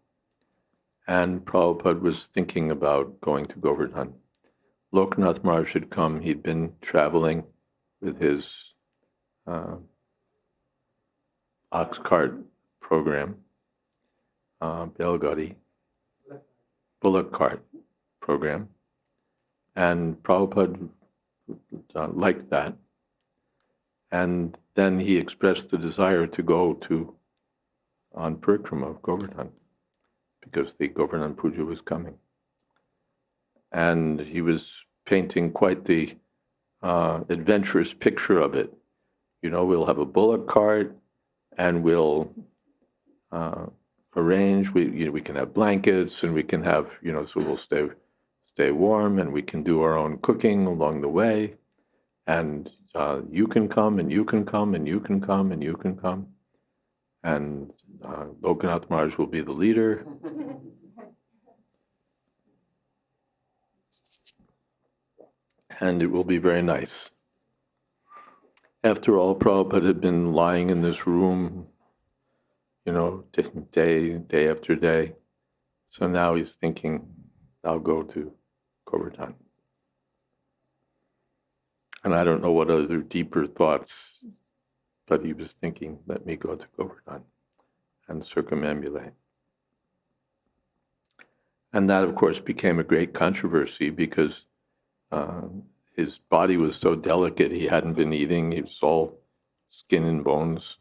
Speaker 2: and Prabhupada was thinking about going to Govardhan. Loknath Maharaj had come. He'd been traveling with his ox cart program, Belgadi, bullock cart program, and Prabhupada liked that. And then he expressed the desire to go on Parikrama of Govardhan, because the Govardhan Puja was coming. And he was painting quite the adventurous picture of it. We'll have a bullock cart, and we'll arrange. We can have blankets, and we can have so we'll stay warm, and we can do our own cooking along the way. And you can come, and you can come, and you can come, and you can come. And Lokanath Maharaj will be the leader. And it will be very nice. After all, Prabhupada had been lying in this room, day after day. So now he's thinking, I'll go to Govardhan. And I don't know what other deeper thoughts, but he was thinking, let me go to Govardhan and circumambulate. And that, of course, became a great controversy because his body was so delicate, he hadn't been eating, he was all skin and bones.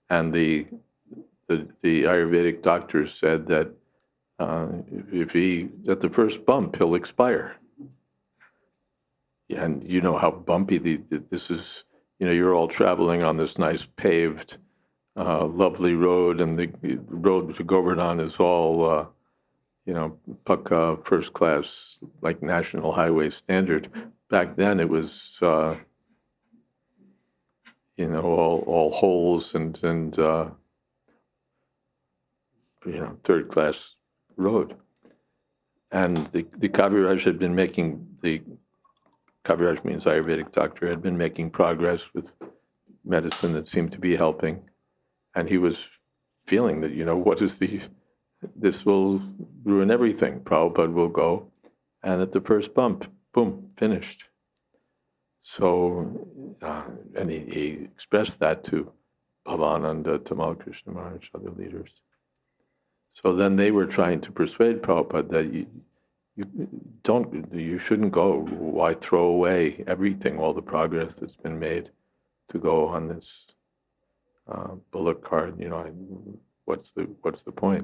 Speaker 2: And the Ayurvedic doctors said that if at the first bump, he'll expire. And you know how bumpy this is. You're all traveling on this nice paved, lovely road, and the road to Govardhan is all, Pakka, first class, like national highway standard. Back then, it was, all holes and third class road. And the Kaviraj had been making Kaviraj means Ayurvedic doctor, had been making progress with medicine that seemed to be helping. And he was feeling that, this will ruin everything. Prabhupada will go. And at the first bump, boom, finished. So, and he expressed that to Bhavananda, Tamal Krishna Maharaj, other leaders. So then they were trying to persuade Prabhupada that you shouldn't go. Why throw away everything, all the progress that's been made to go on this bullock cart? What's the point?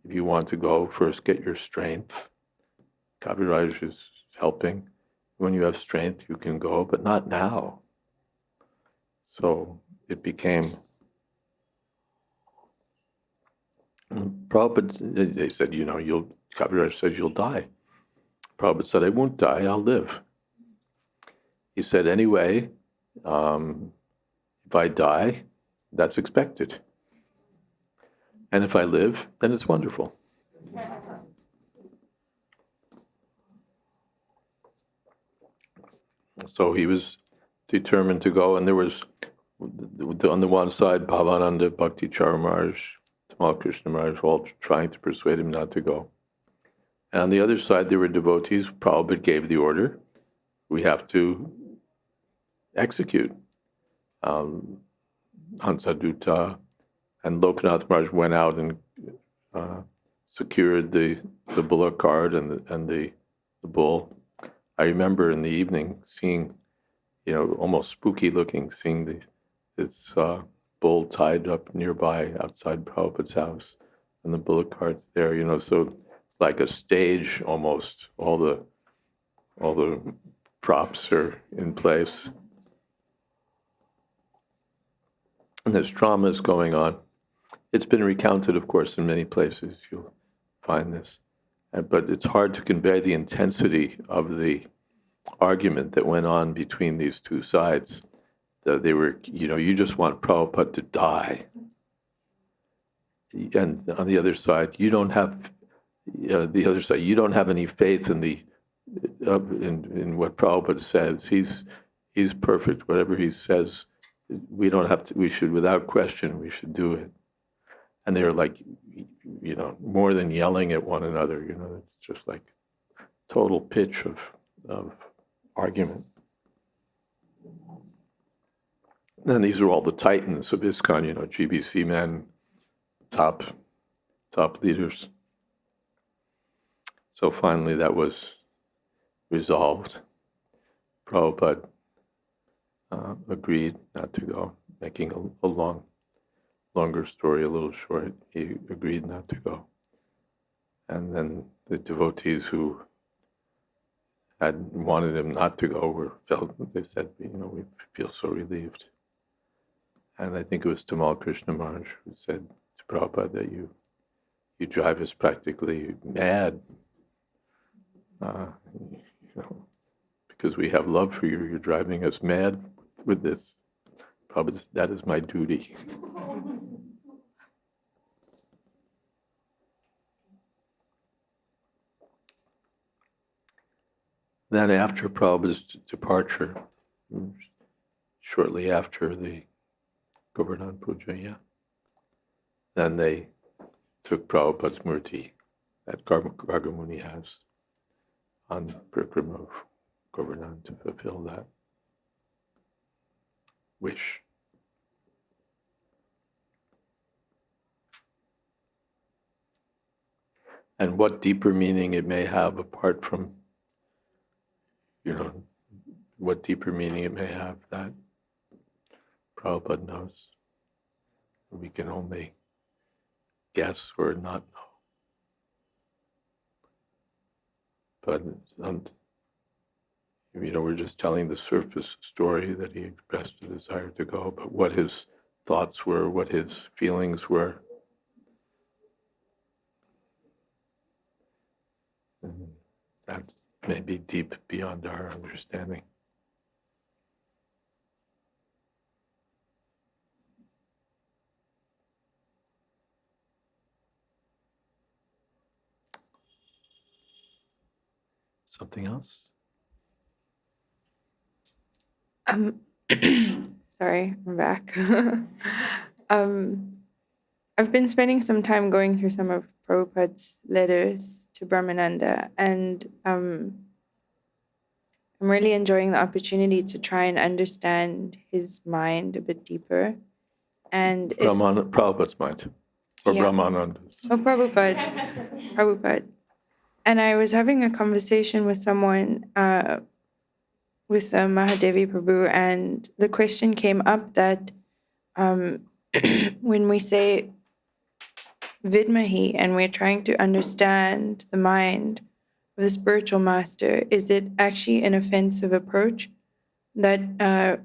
Speaker 2: If you want to go, first get your strength. Kaviraj is helping. When you have strength, you can go, but not now. So it became Prabhupada. They said, Kaviraj says you'll die. Prabhupada said, I won't die, I'll live. He said, anyway, if I die, that's expected. And if I live, then it's wonderful. So he was determined to go, and there was, on the one side, Bhavananda, Bhakti Chara Maharaj, Tamal Krishna Maharaj, all trying to persuade him not to go. And on the other side, there were devotees. Prabhupada gave the order. We have to execute. Hansadutta and Lokanath Maharaj went out and secured the bullock cart and the bull. I remember in the evening seeing, almost spooky looking, seeing this bull tied up nearby outside Prabhupada's house, and the bullock cart's there. So like a stage almost. All the props are in place. And there's dramas going on. It's been recounted, of course, in many places. You'll find this. But it's hard to convey the intensity of the argument that went on between these two sides. That they were, you just want Prabhupada to die. And on the other side, you don't have you don't have any faith in in what Prabhupada says. He's perfect. Whatever he says, we don't have to. We should, without question, we should do it. And they're like, more than yelling at one another. It's just like total pitch of argument. And these are all the titans of ISKCON. GBC men, top leaders. So finally that was resolved. Prabhupada agreed not to go, making a longer story a little short. He agreed not to go. And then the devotees who had wanted him not to go, or they said, we feel so relieved. And I think it was Tamal Krishna Maharaj who said to Prabhupada that you drive us practically mad, because we have love for you. You're driving us mad with this. Prabhupada, that is my duty. Then after Prabhupada's departure, shortly after the Govardhan Puja, then they took Prabhupada's murti that Gargamuni has on Prikrama of Govardhan to fulfill that wish. And what deeper meaning it may have apart from, what deeper meaning it may have, that Prabhupada knows. We can only guess or not know. But, we're just telling the surface story that he expressed a desire to go, but what his thoughts were, what his feelings were, that may be deep beyond our understanding. Something else?
Speaker 5: Sorry, I'm back. I've been spending some time going through some of Prabhupada's letters to Brahmananda, and I'm really enjoying the opportunity to try and understand his mind a bit deeper. And
Speaker 2: Prabhupada's mind, or
Speaker 5: yeah.
Speaker 2: Brahmananda's.
Speaker 5: Oh, Prabhupada. And I was having a conversation with someone, with Mahadevi Prabhu, and the question came up that when we say Vidmahi and we're trying to understand the mind of the spiritual master, is it actually an offensive approach? That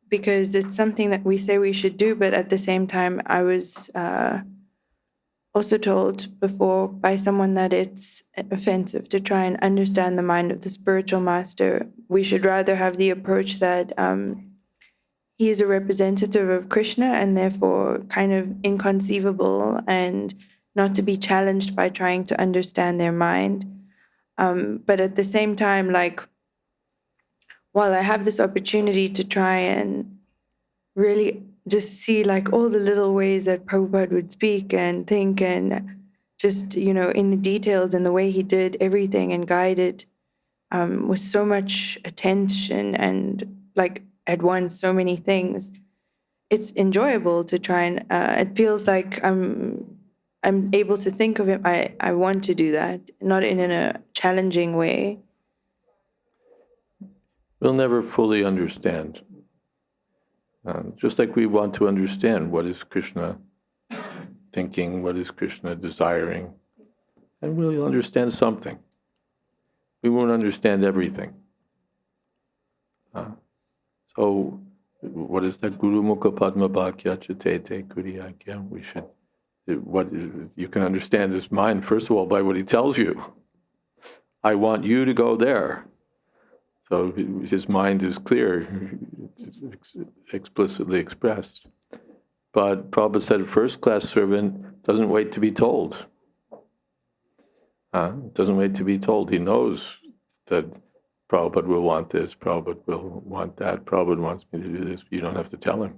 Speaker 5: because it's something that we say we should do, but at the same time, I was also told before by someone that it's offensive to try and understand the mind of the spiritual master. We should rather have the approach that he is a representative of Krishna and therefore kind of inconceivable and not to be challenged by trying to understand their mind. But at the same time, while I have this opportunity to try and really just see all the little ways that Prabhupada would speak and think, and just, in the details and the way he did everything and guided with so much attention and at once so many things, it's enjoyable to try and it feels like I'm able to think of it. I want to do that, not in a challenging way.
Speaker 2: We'll never fully understand. Just like we want to understand what is Krishna thinking, what is Krishna desiring, and we'll understand something. We won't understand everything. So, what is that? Guru Mukha Padma Bhakya Chatete Kuriyakya. We should. What you can understand his mind first of all by what he tells you. I want you to go there. So his mind is clear, it's explicitly expressed. But Prabhupada said, first-class servant doesn't wait to be told. Doesn't wait to be told. He knows that Prabhupada will want this, Prabhupada will want that, Prabhupada wants me to do this. You don't have to tell him.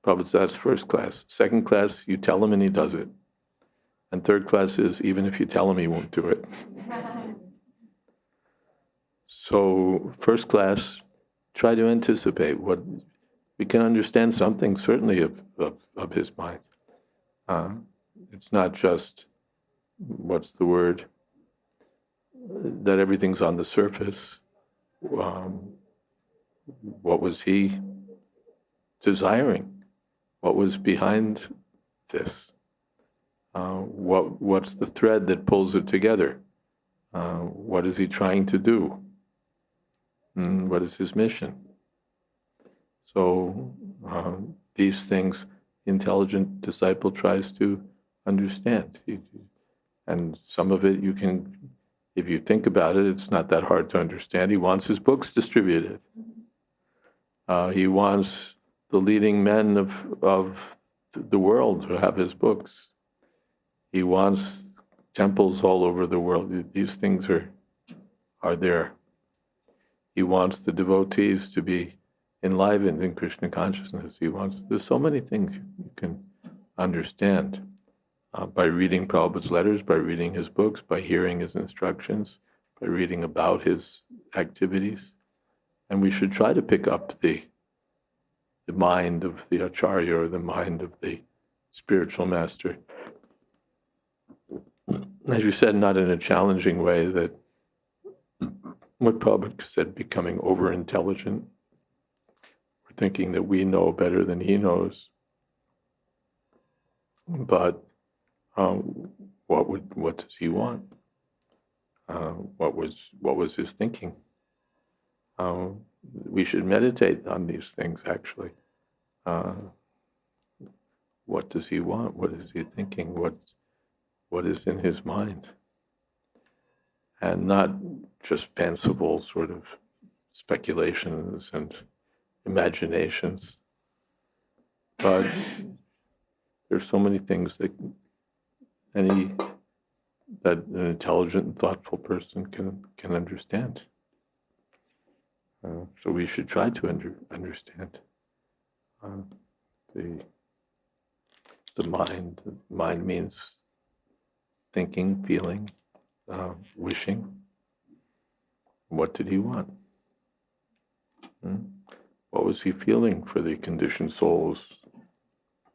Speaker 2: Prabhupada said, that's first class. Second class, you tell him and he does it. And third class is, even if you tell him, he won't do it. So first class, try to anticipate what we can understand something certainly of his mind. It's not just, what's the word, that everything's on the surface. What was he desiring? What was behind this? What's the thread that pulls it together? What is he trying to do? What is his mission? So these things, the intelligent disciple tries to understand. And some of it you can, if you think about it, it's not that hard to understand. He wants his books distributed. He wants the leading men of the world to have his books. He wants temples all over the world. These things are there. He wants the devotees to be enlivened in Krishna consciousness. There's so many things you can understand by reading Prabhupada's letters, by reading his books, by hearing his instructions, by reading about his activities. And we should try to pick up the mind of the Acharya or the mind of the spiritual master. As you said, not in a challenging way, that what Prabhupada said, becoming over-intelligent, or thinking that we know better than he knows. But what does he want? What was his thinking? We should meditate on these things, actually. What does he want? What is he thinking? What is in his mind? And not just fanciful sort of speculations and imaginations, but there's so many things that an intelligent and thoughtful person can understand. So we should try to understand the mind. The mind means thinking, feeling, wishing. What did he want? What was he feeling for the conditioned souls?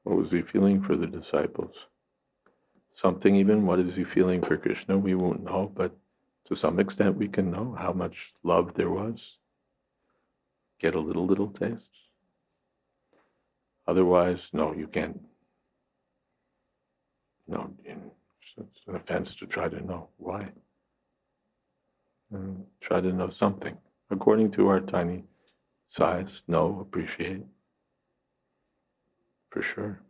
Speaker 2: What was he feeling for the disciples? Something even, what is he feeling for Krishna? We won't know, but to some extent we can know how much love there was. Get a little taste. Otherwise, no, you can't. No, it's an offense to try to know why. Try to know something. According to our tiny size, know, appreciate. For sure.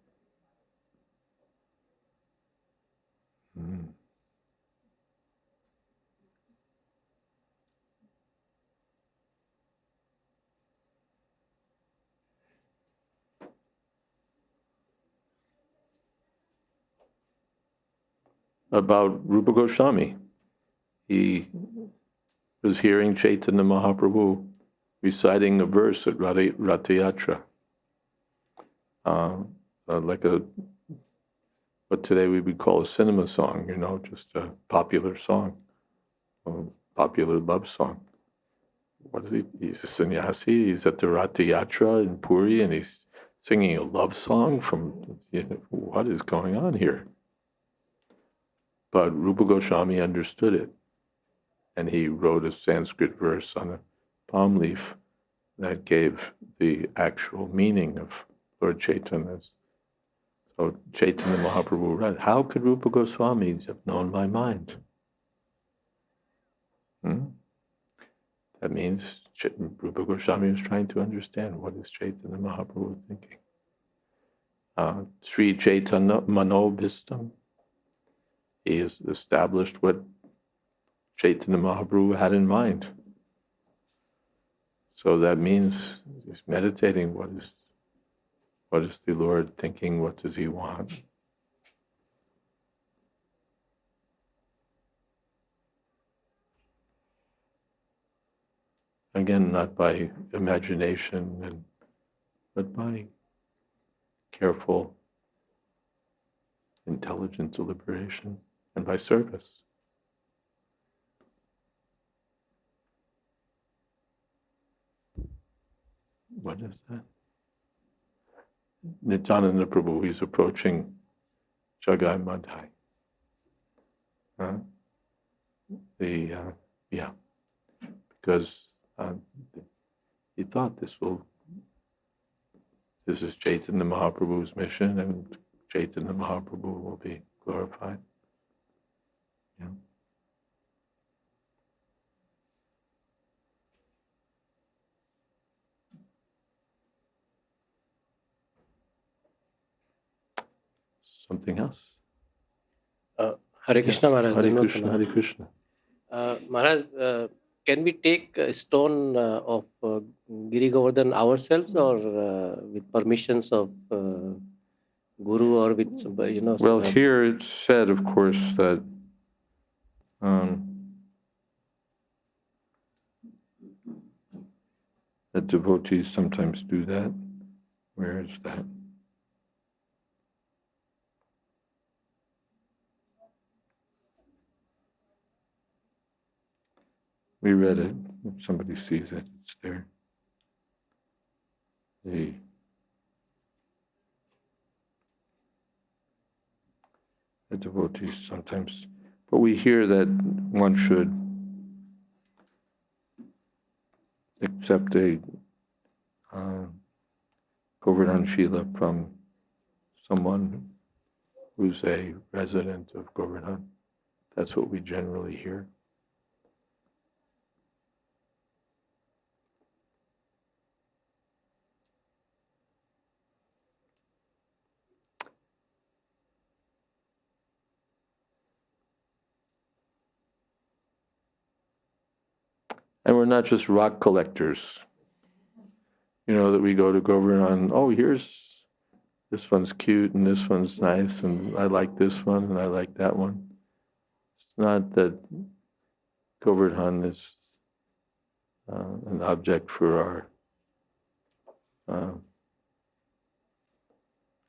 Speaker 2: About Rupa Goswami. He was hearing Chaitanya Mahaprabhu reciting a verse at Ratha Yatra. Like what today we would call a cinema song, just a popular song, a popular love song. What is he? He's a sannyasi. He's at the Ratha Yatra in Puri, and he's singing a love song from, what is going on here? But Rupa Goswami understood it, and he wrote a Sanskrit verse on a palm leaf that gave the actual meaning of Lord Chaitanya's. So Chaitanya Mahaprabhu read, how could Rupa Goswami have known my mind? That means Rupa Goswami was trying to understand what is Chaitanya Mahaprabhu thinking. Sri Chaitanya Manobhistam. He has established what Chaitanya Mahaprabhu had in mind. So that means he's meditating. What is the Lord thinking? What does he want? Again, not by imagination, but by careful, intelligent deliberation, and by service. What is that? Nityananda Prabhu, he's approaching Jagai Madhai. Because he thought this is Chaitanya Mahaprabhu's mission, and Chaitanya Mahaprabhu will be glorified. Something else?
Speaker 6: Hare Krishna Maharaj.
Speaker 2: Hare
Speaker 6: Dandavat
Speaker 2: Krishna,
Speaker 6: Pranam.
Speaker 2: Hare Krishna.
Speaker 6: Maharaj, can we take a stone of Giri Govardhan ourselves or with permissions of Guru or with,
Speaker 2: Well, here it's said, of course, that that devotees sometimes do that. Where is that? We read it. If somebody sees it, it's there. The devotees sometimes, but we hear that one should accept a Govardhan Shila from someone who's a resident of Govardhan. That's what we generally hear. And we're not just rock collectors. That we go to Govardhan, here's this one's cute and this one's nice and I like this one and I like that one. It's not that Govardhan is an object for our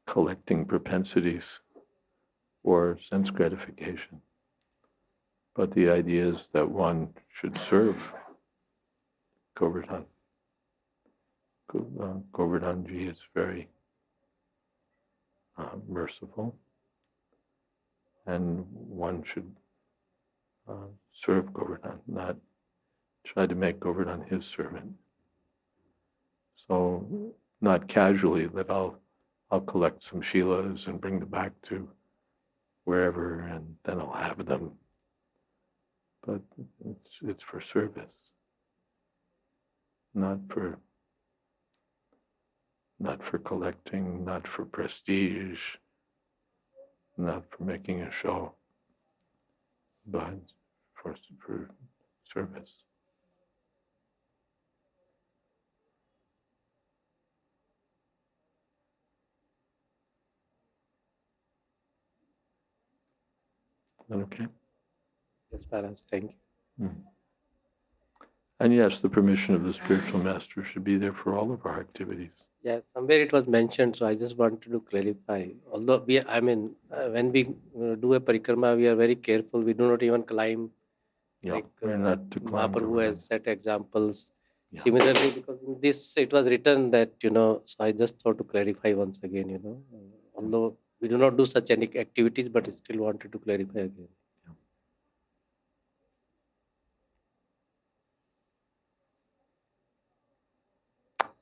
Speaker 2: collecting propensities or sense gratification. But the idea is that one should serve Govardhan. Govardhanji is very merciful, and one should serve Govardhan, not try to make Govardhan his servant. So, not casually that I'll collect some Shilas and bring them back to wherever, and then I'll have them. But it's for service, not for collecting, not for prestige, not for making a show, but for service. Is that okay?
Speaker 6: Yes, Maharaj, thank you.
Speaker 2: And yes, the permission of the spiritual master should be there for all of our activities.
Speaker 6: Yeah, somewhere it was mentioned, so I just wanted to clarify. Although when we do a parikrama, we are very careful. We do not even climb.
Speaker 2: Yeah,
Speaker 6: like
Speaker 2: we're not to climb
Speaker 6: Mahaprabhu
Speaker 2: Govardhan.
Speaker 6: has set examples.
Speaker 2: Yeah.
Speaker 6: Similarly, because in this it was written that, so I just thought to clarify once again, although we do not do such any activities, but still wanted to clarify again.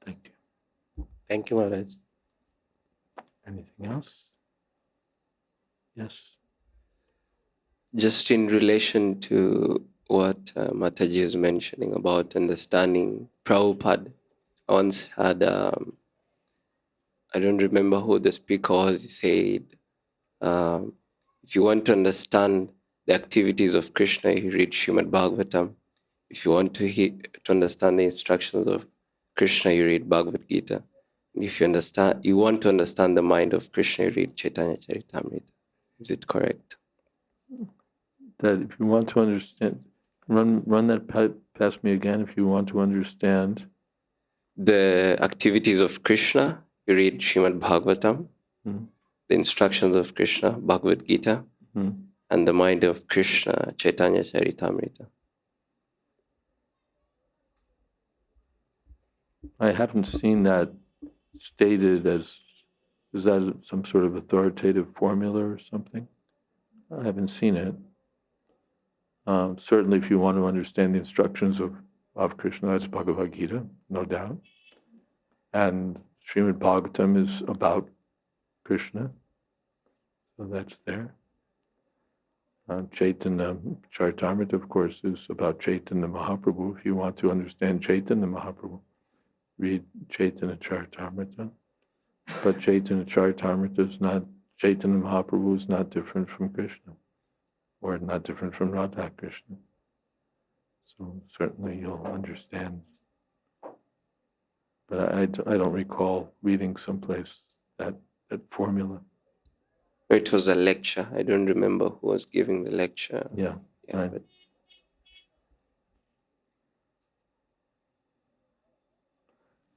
Speaker 2: Thank you.
Speaker 6: Thank you, Maharaj.
Speaker 2: Anything else? Yes.
Speaker 7: Just in relation to what Mataji is mentioning about understanding Prabhupada, I once had, I don't remember who the speaker was, he said, if you want to understand the activities of Krishna, you read Srimad Bhagavatam. If you want to understand the instructions of Krishna, you read Bhagavad Gita. And if you want to understand the mind of Krishna, you read Chaitanya Charitamrita. Is it correct?
Speaker 2: That if you want to understand, run that past me again. If you want to understand
Speaker 7: the activities of Krishna, you read Srimad Bhagavatam. The instructions of Krishna, Bhagavad Gita, and the mind of Krishna, Chaitanya Charitamrita.
Speaker 2: I haven't seen that stated as, is that some sort of authoritative formula or something? I haven't seen it. Certainly, if you want to understand the instructions of Krishna, that's Bhagavad Gita, no doubt. And Srimad Bhagavatam is about Krishna, so that's there. Chaitanya Charitamrita, of course, is about Chaitanya Mahaprabhu. If you want to understand Chaitanya Mahaprabhu, read Chaitanya Charitamrita. But Chaitanya Charitamrita is not Chaitanya Mahaprabhu is not different from Krishna, or not different from Radha Krishna. So certainly you'll understand. But I don't recall reading someplace that formula.
Speaker 7: It was a lecture. I don't remember who was giving the lecture.
Speaker 2: Yeah. Right.
Speaker 7: But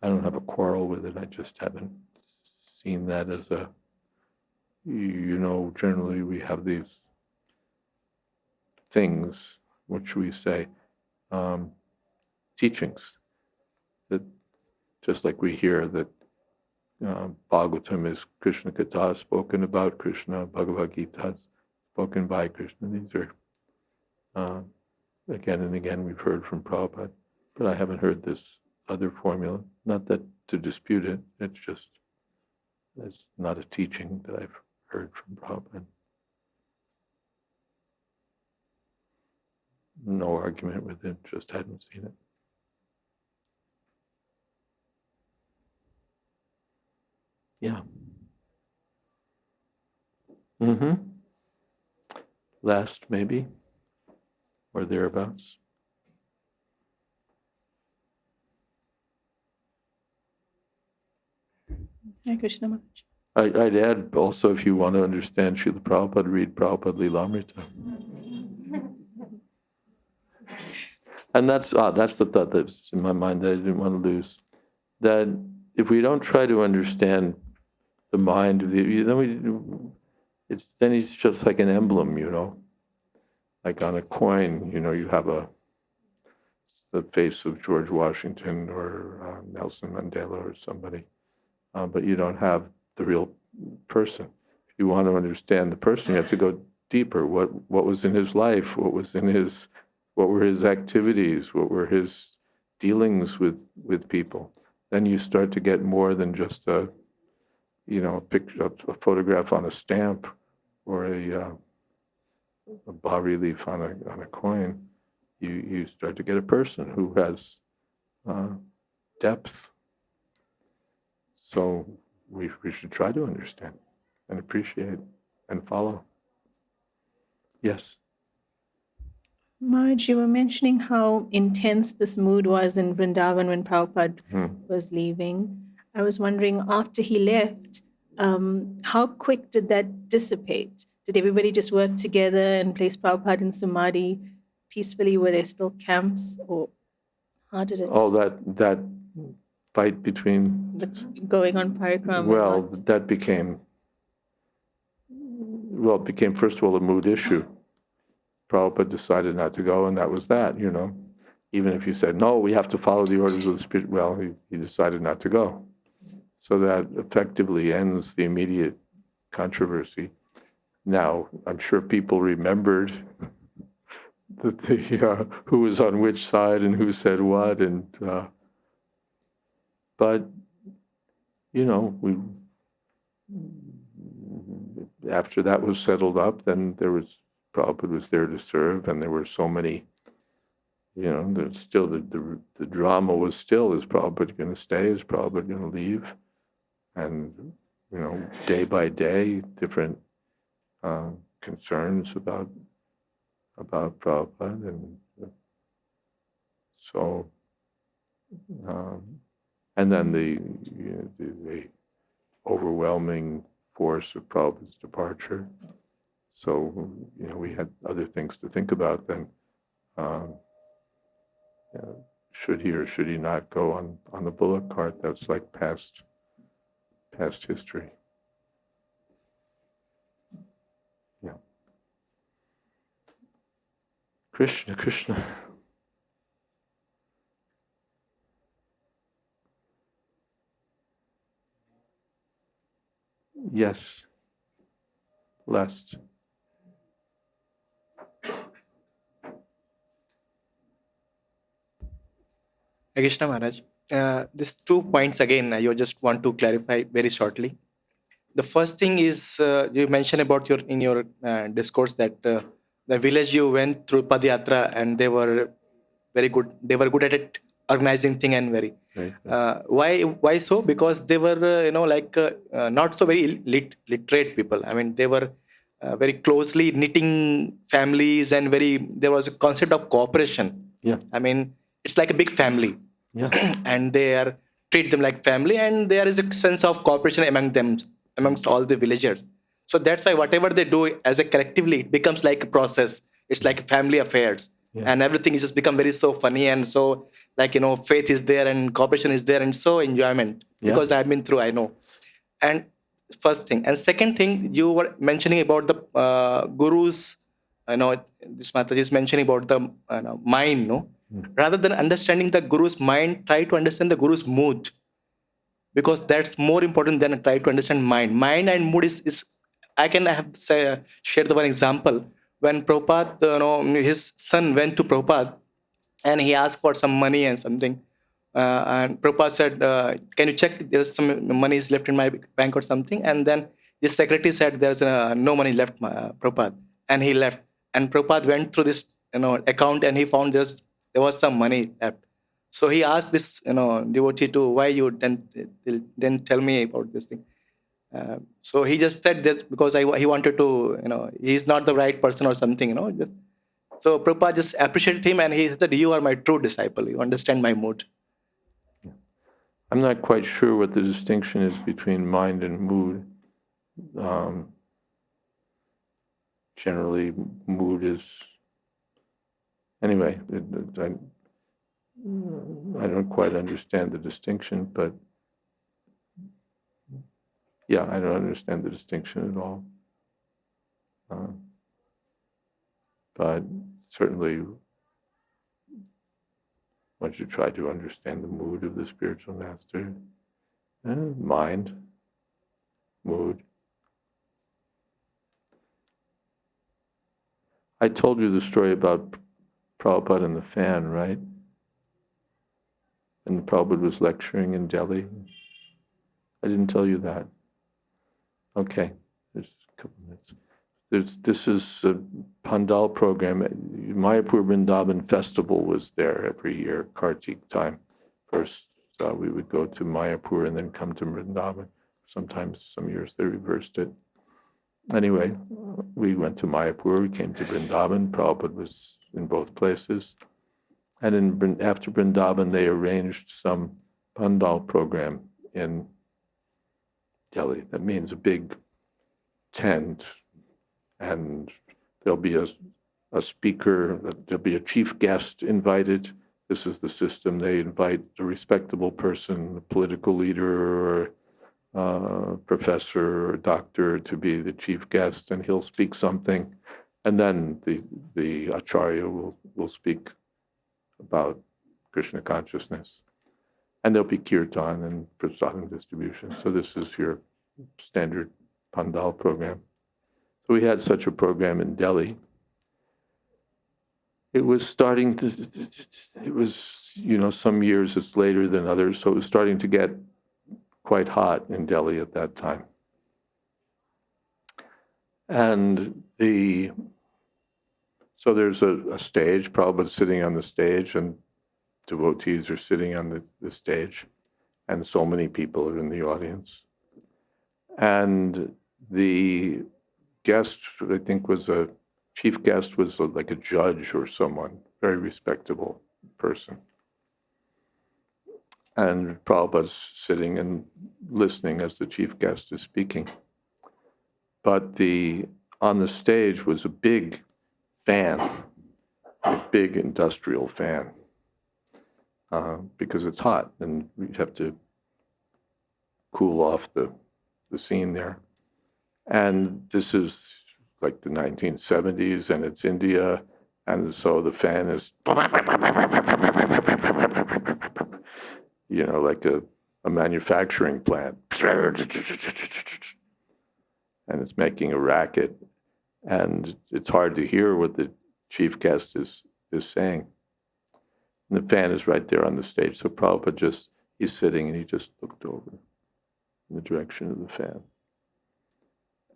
Speaker 2: I don't have a quarrel with it. I just haven't seen that as a, generally we have these things, what should we say, teachings, that just like we hear that Bhagavatam is Krishna Katha, spoken about Krishna, Bhagavad Gita spoken by Krishna. These are, again and again, we've heard from Prabhupada, but I haven't heard this other formula. Not that to dispute it, it's not a teaching that I've heard from Prabhupada. No argument with it, just hadn't seen it. Yeah. Last, maybe, or thereabouts.
Speaker 5: Hare Krishna Maharaj.
Speaker 2: I'd add also, if you want to understand Srila Prabhupada, read Prabhupada Lilamrita. And that's the thought that's in my mind that I didn't want to lose. That if we don't try to understand the mind of then he's just like an emblem, like on a coin. You have the face of George Washington or Nelson Mandela or somebody, but you don't have the real person. If you want to understand the person, you have to go deeper. What was in his life? What were his activities? What were his dealings with people? Then you start to get more than just a picture, a photograph on a stamp, or a bas-relief on a coin. You start to get a person who has depth. So we should try to understand and appreciate and follow. Yes.
Speaker 8: Maharaj, you were mentioning how intense this mood was in Vrindavan when Prabhupada was leaving. I was wondering, after he left, how quick did that dissipate? Did everybody just work together and place Prabhupada in Samadhi peacefully? Were there still camps, or how did it?
Speaker 2: Oh, that fight between
Speaker 8: going on parikrama.
Speaker 2: Well, that became first of all a mood issue. Prabhupada decided not to go, and that was that. Even if you said no, we have to follow the orders of the Spirit. Well, he decided not to go. So that effectively ends the immediate controversy. Now, I'm sure people remembered that who was on which side and who said what, but we after that was settled up, then Prabhupada was there to serve, and there were so many. There's still the drama was still: is Prabhupada going to stay? Is Prabhupada going to leave? And day by day, different concerns about Prabhupada, and so and then the overwhelming force of Prabhupada's departure. So we had other things to think about than should he or should he not go on the bullock cart. That's like past history. Yeah. Krishna, Krishna. Yes. Last.
Speaker 9: Krishna Maharaj, these 2 points again, I just want to clarify very shortly. The first thing is you mentioned about in your discourse that the village you went through Padayatra and they were very good. They were good at it organizing thing and very.
Speaker 2: Right.
Speaker 9: Why so? Because they were not so very literate people. I mean, they were very closely knitting families, and there was a concept of cooperation.
Speaker 2: Yeah.
Speaker 9: I mean, it's like a big family.
Speaker 2: Yeah.
Speaker 9: And they are treat them like family, and there is a sense of cooperation among them, amongst all the villagers. So that's why whatever they do as a collectively, it becomes like a process. It's like family affairs.
Speaker 2: Yeah.
Speaker 9: And everything is just become very so funny, and so faith is there and cooperation is there, and so enjoyment.
Speaker 2: Yeah.
Speaker 9: Because I've been through, I know. And first thing, and second thing, you were mentioning about the gurus. This Mataji is mentioning about the mind, no? Rather than understanding the guru's mind, try to understand the guru's mood, because that's more important than try to understand mind and mood is I can share the one example. When Prabhupada, his son went to Prabhupada, and he asked for some money and something. And Prabhupada said, can you check there's some money is left in my bank or something? And then his secretary said, there's no money left, Prabhupada. And he left. And Prabhupada went through this account, and he found there was some money left. So he asked this devotee to, why you didn't tell me about this thing. So he just said that because he wanted to, he's not the right person or something. So Prabhupada just appreciated him, and he said, you are my true disciple. You understand my mood.
Speaker 2: I'm not quite sure what the distinction is between mind and mood. Generally, mood is... Anyway, I don't quite understand the distinction, but yeah, I don't understand the distinction at all. But certainly, once you try to understand the mood of the spiritual master, mind, mood. I told you the story about Prabhupada and the fan, right? And Prabhupada was lecturing in Delhi. I didn't tell you that. Okay, there's a couple minutes. This is a Pandal program. Mayapur Vrindavan Festival was there every year, Kartik time. First, we would go to Mayapur and then come to Vrindavan. Sometimes, some years, they reversed it. Anyway, we went to Mayapur, we came to Vrindavan. Prabhupada was in both places. And after Vrindavan, they arranged some Pandal program in Delhi. That means a big tent, and there'll be a speaker, there'll be a chief guest invited. This is the system. They invite a respectable person, a political leader, or professor or doctor to be the chief guest, and he'll speak something. And then the Acharya will speak about Krishna consciousness. And there'll be kirtan and prasadam distribution. So this is your standard Pandal program. So we had such a program in Delhi. It was starting to, it was, some years it's later than others, so it was starting to get quite hot in Delhi at that time. And so there's a stage, Prabhupada sitting on the stage, and devotees are sitting on the stage, and so many people are in the audience. And the guest, I think, chief guest was like a judge or someone, very respectable person. And Prabhupada's sitting and listening as the chief guest is speaking. But on the stage was a big fan, a big industrial fan, because it's hot and we have to cool off the scene there. And this is like the 1970s, and it's India, and so the fan is, like a manufacturing plant. And it's making a racket, and it's hard to hear what the chief guest is saying. And the fan is right there on the stage. So Prabhupada he's sitting, and he just looked over in the direction of the fan.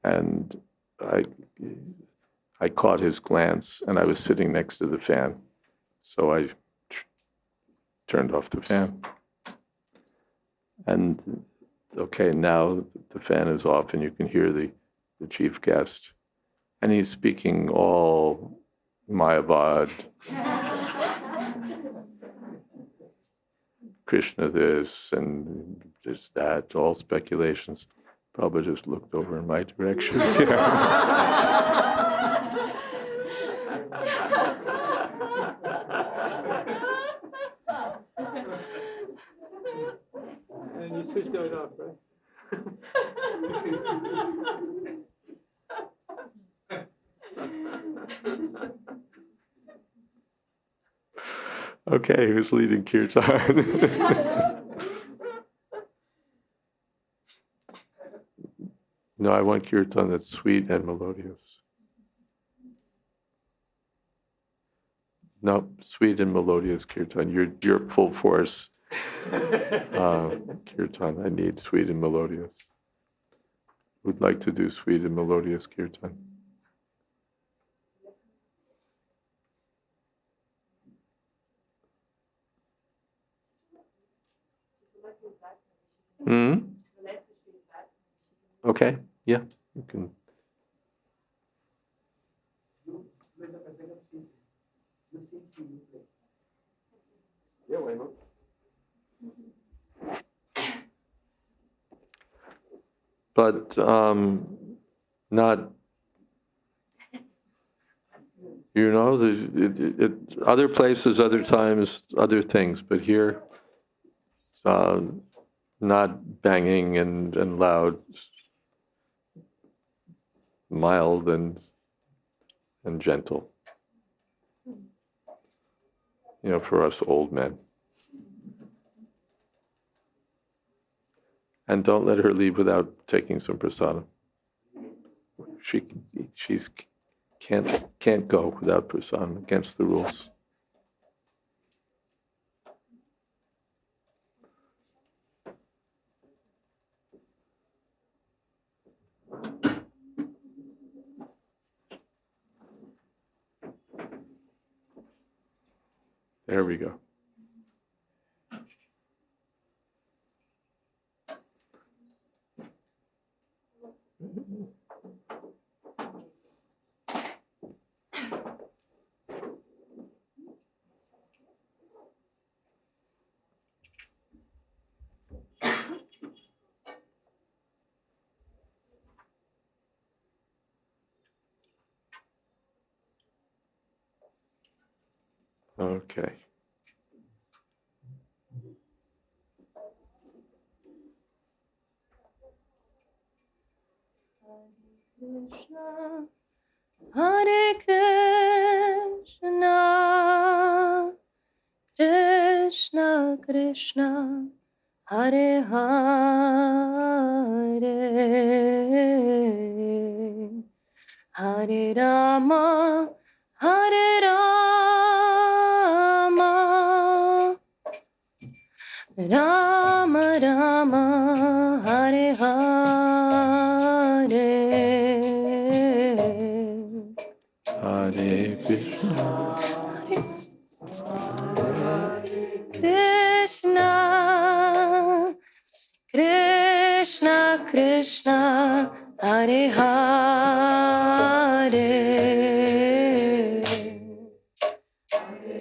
Speaker 2: And I caught his glance, and I was sitting next to the fan. So I turned off the fan. And okay, now the fan is off and you can hear the chief guest. And he's speaking all Mayavad, Krishna this and just that, all speculations. Prabhupada just looked over in my direction.
Speaker 6: And you switched it off, right?
Speaker 2: Okay, who's leading kirtan? No, I want kirtan that's sweet and melodious. No, sweet and melodious kirtan. You're full force kirtan. I need sweet and melodious. Would like to do sweet and melodious kirtan. Hmm? Okay, yeah, you can. Yeah, why not? But not, other places, other times, other things, but here, not banging and loud, mild and gentle. For us old men. And don't let her leave without taking some prasadam. She's can't go without prasadam, against the rules. There we go. Okay.
Speaker 3: Hare Krishna, Krishna Krishna, Hare Hare, Hare Rama, Hare Rama, Rama Rama, Hare Hare,
Speaker 2: Hare Krishna.
Speaker 3: Krishna, Krishna Krishna, Hare Hare,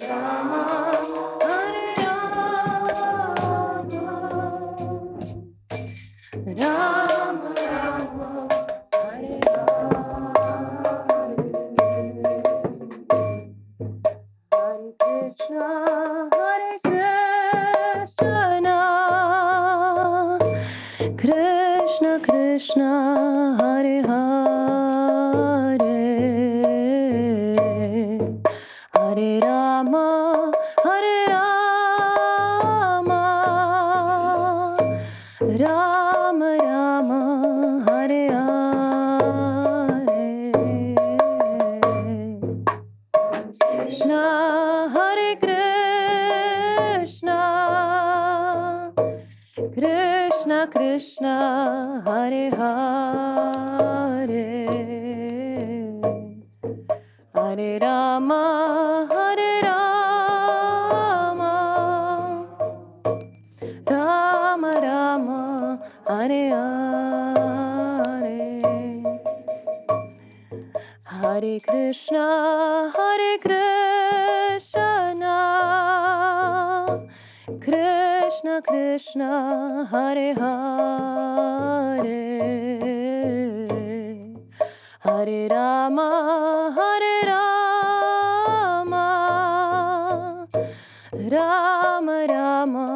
Speaker 3: Rama, Hare Rama, Rama Rama, Hare Hare Krishna, Hare Krishna, Krishna Krishna, Hare Hare, Hare Rama, Hare Rama, Rama Rama, Hare Hare, Krishna, Hare Krishna, Krishna Krishna, Hare Hare, Hare Rama, Hare Rama, Hare Hare. Hare Krishna, Hare Krishna, Krishna Krishna, Hare Hare, Hare Rama, Hare Rama, Rama Rama,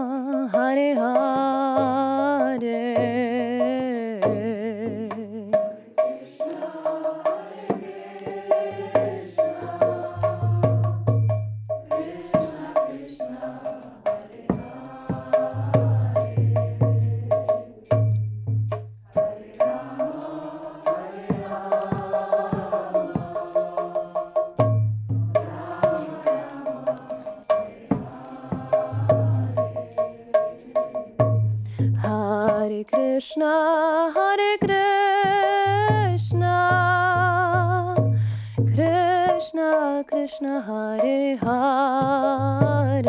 Speaker 3: Hare Hare. Hare Krishna, Hare Krishna, Krishna Krishna, Hare Hare,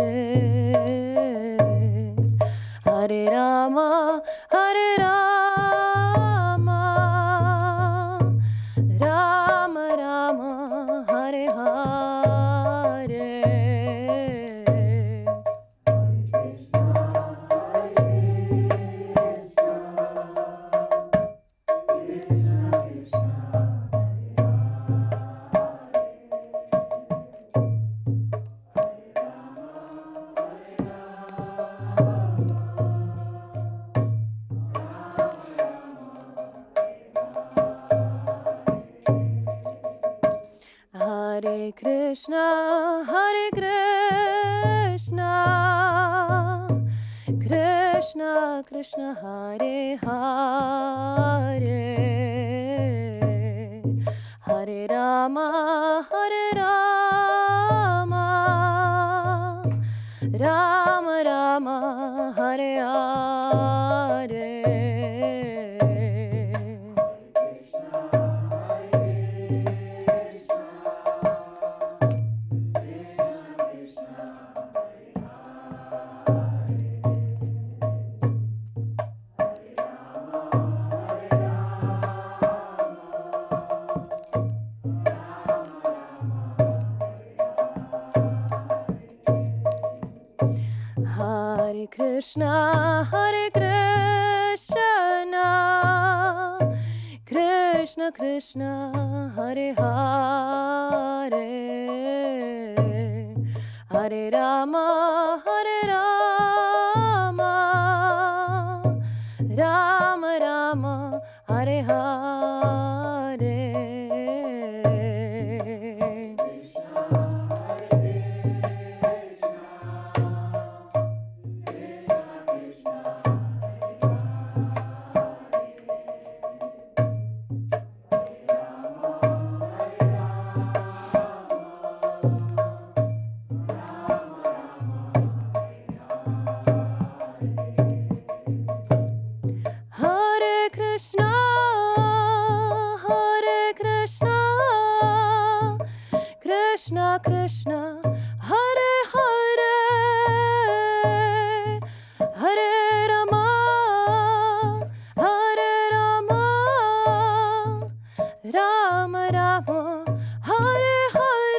Speaker 3: Hare Rama, Hare Rama, Rama Rama, Hare Hare. Hare Krishna, Hare Krishna, Krishna Krishna, Hare Hare, Hare Rama, Hare Rama, Rama Rama, Hare Hare. Hare Krishna, Hare Krishna, Krishna Krishna, Hare Hare, Hare Rama, Hare Rama, Rama Rama, Hare Hare. Hare Krishna, Hare Krishna, Krishna Krishna, Hare Hare, Hare Rama, Hare Rama, Rama Rama, Hare Hare.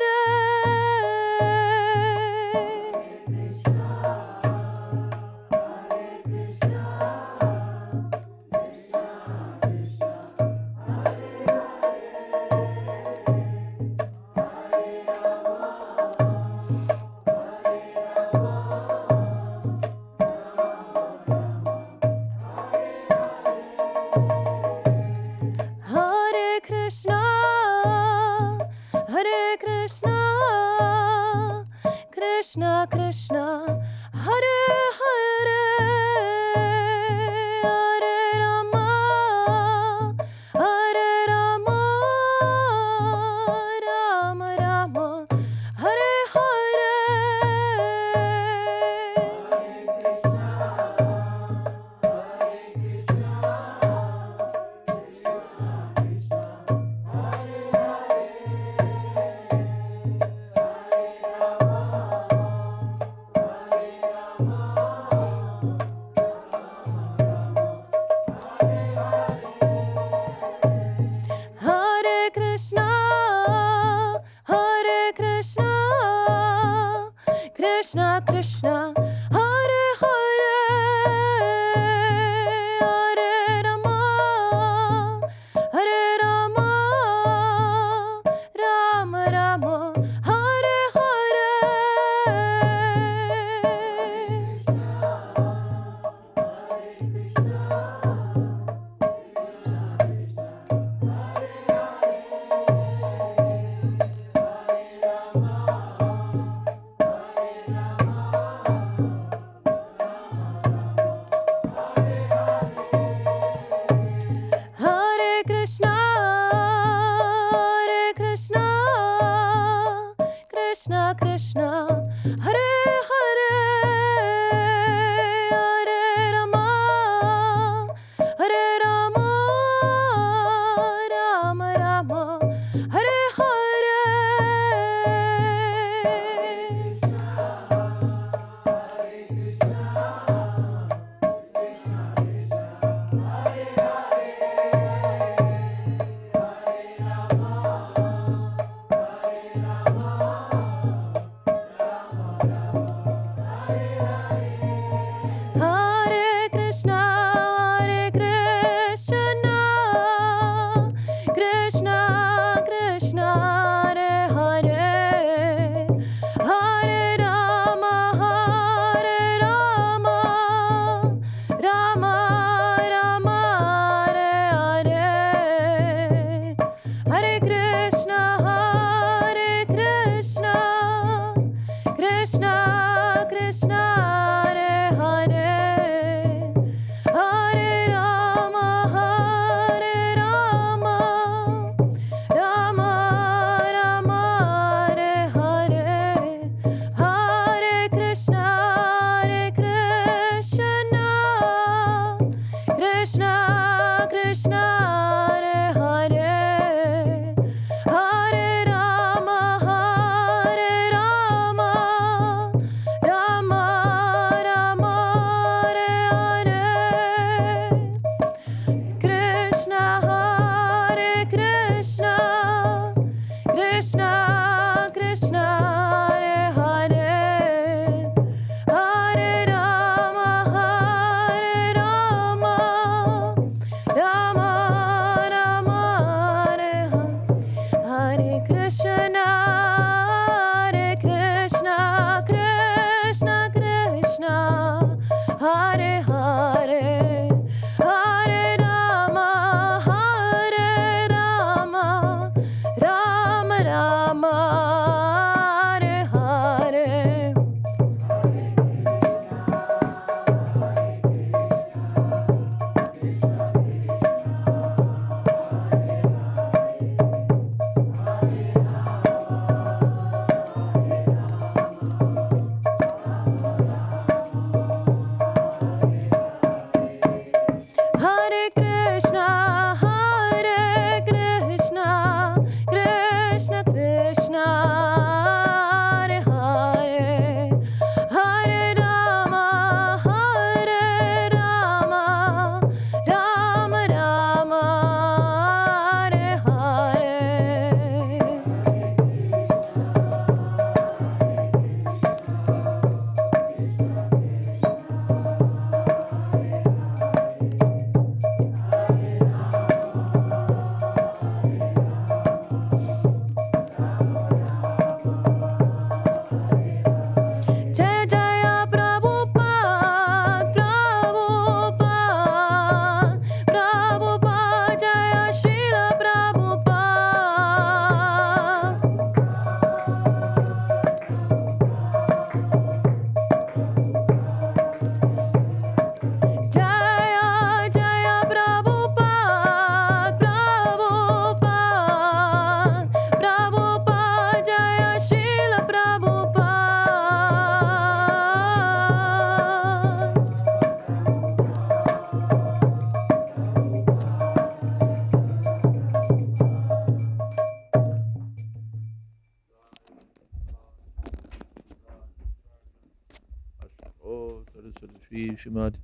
Speaker 2: Shrimad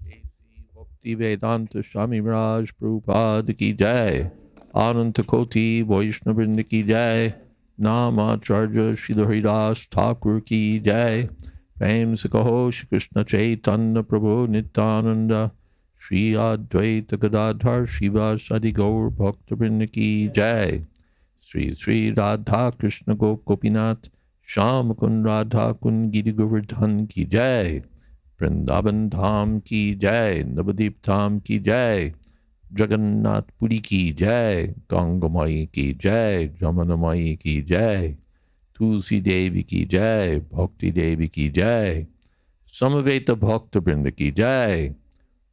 Speaker 2: A.C. Bhakti Vedanta Swami Raj Prabhupada Ki Jai. Ananta Koti Vaishnavrinda Ki Jai. Namacharya Srila Haridas Thakur Ki Jai. Prem Sakaho Shri Krishna Chaitanya Prabhu Nityananda. Shri Advaita Gadadhar Shivasadi Gaur Bhaktivinoda Ki Jai. Sri Sri Radha Krishna Gopinath Sham Kun Radha Kun Giri Govardhan Ki Jai. Vrindavan Dham Ki Jai. Navadip Dham Ki Jai. Jagannath Puri Ki Jai. Gangamai Ki Jai. Jamanamai Ki Jai. Tulsi Devi Ki Jai. Bhakti Devi Ki Jai. Samaveta Bhakta Vrinda Ki Jai.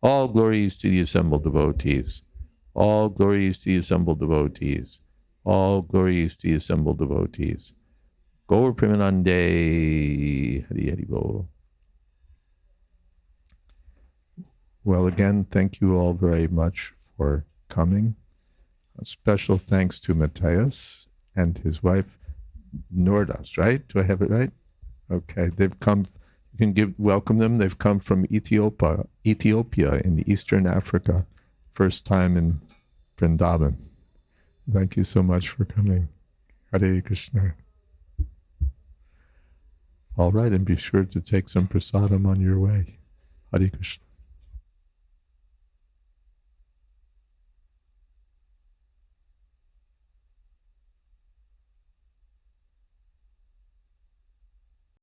Speaker 2: All glories to the assembled devotees. All glories to the assembled devotees. All glories to the assembled devotees. Gaur Premanande. Hari Hari Bo. Well, again, thank you all very much for coming. A special thanks to Matthias and his wife, Nordas, right? Do I have it right? Okay, they've come. You can welcome them. They've come from Ethiopia in Eastern Africa. First time in Vrindavan. Thank you so much for coming. Hare Krishna. All right, and be sure to take some prasadam on your way. Hare Krishna.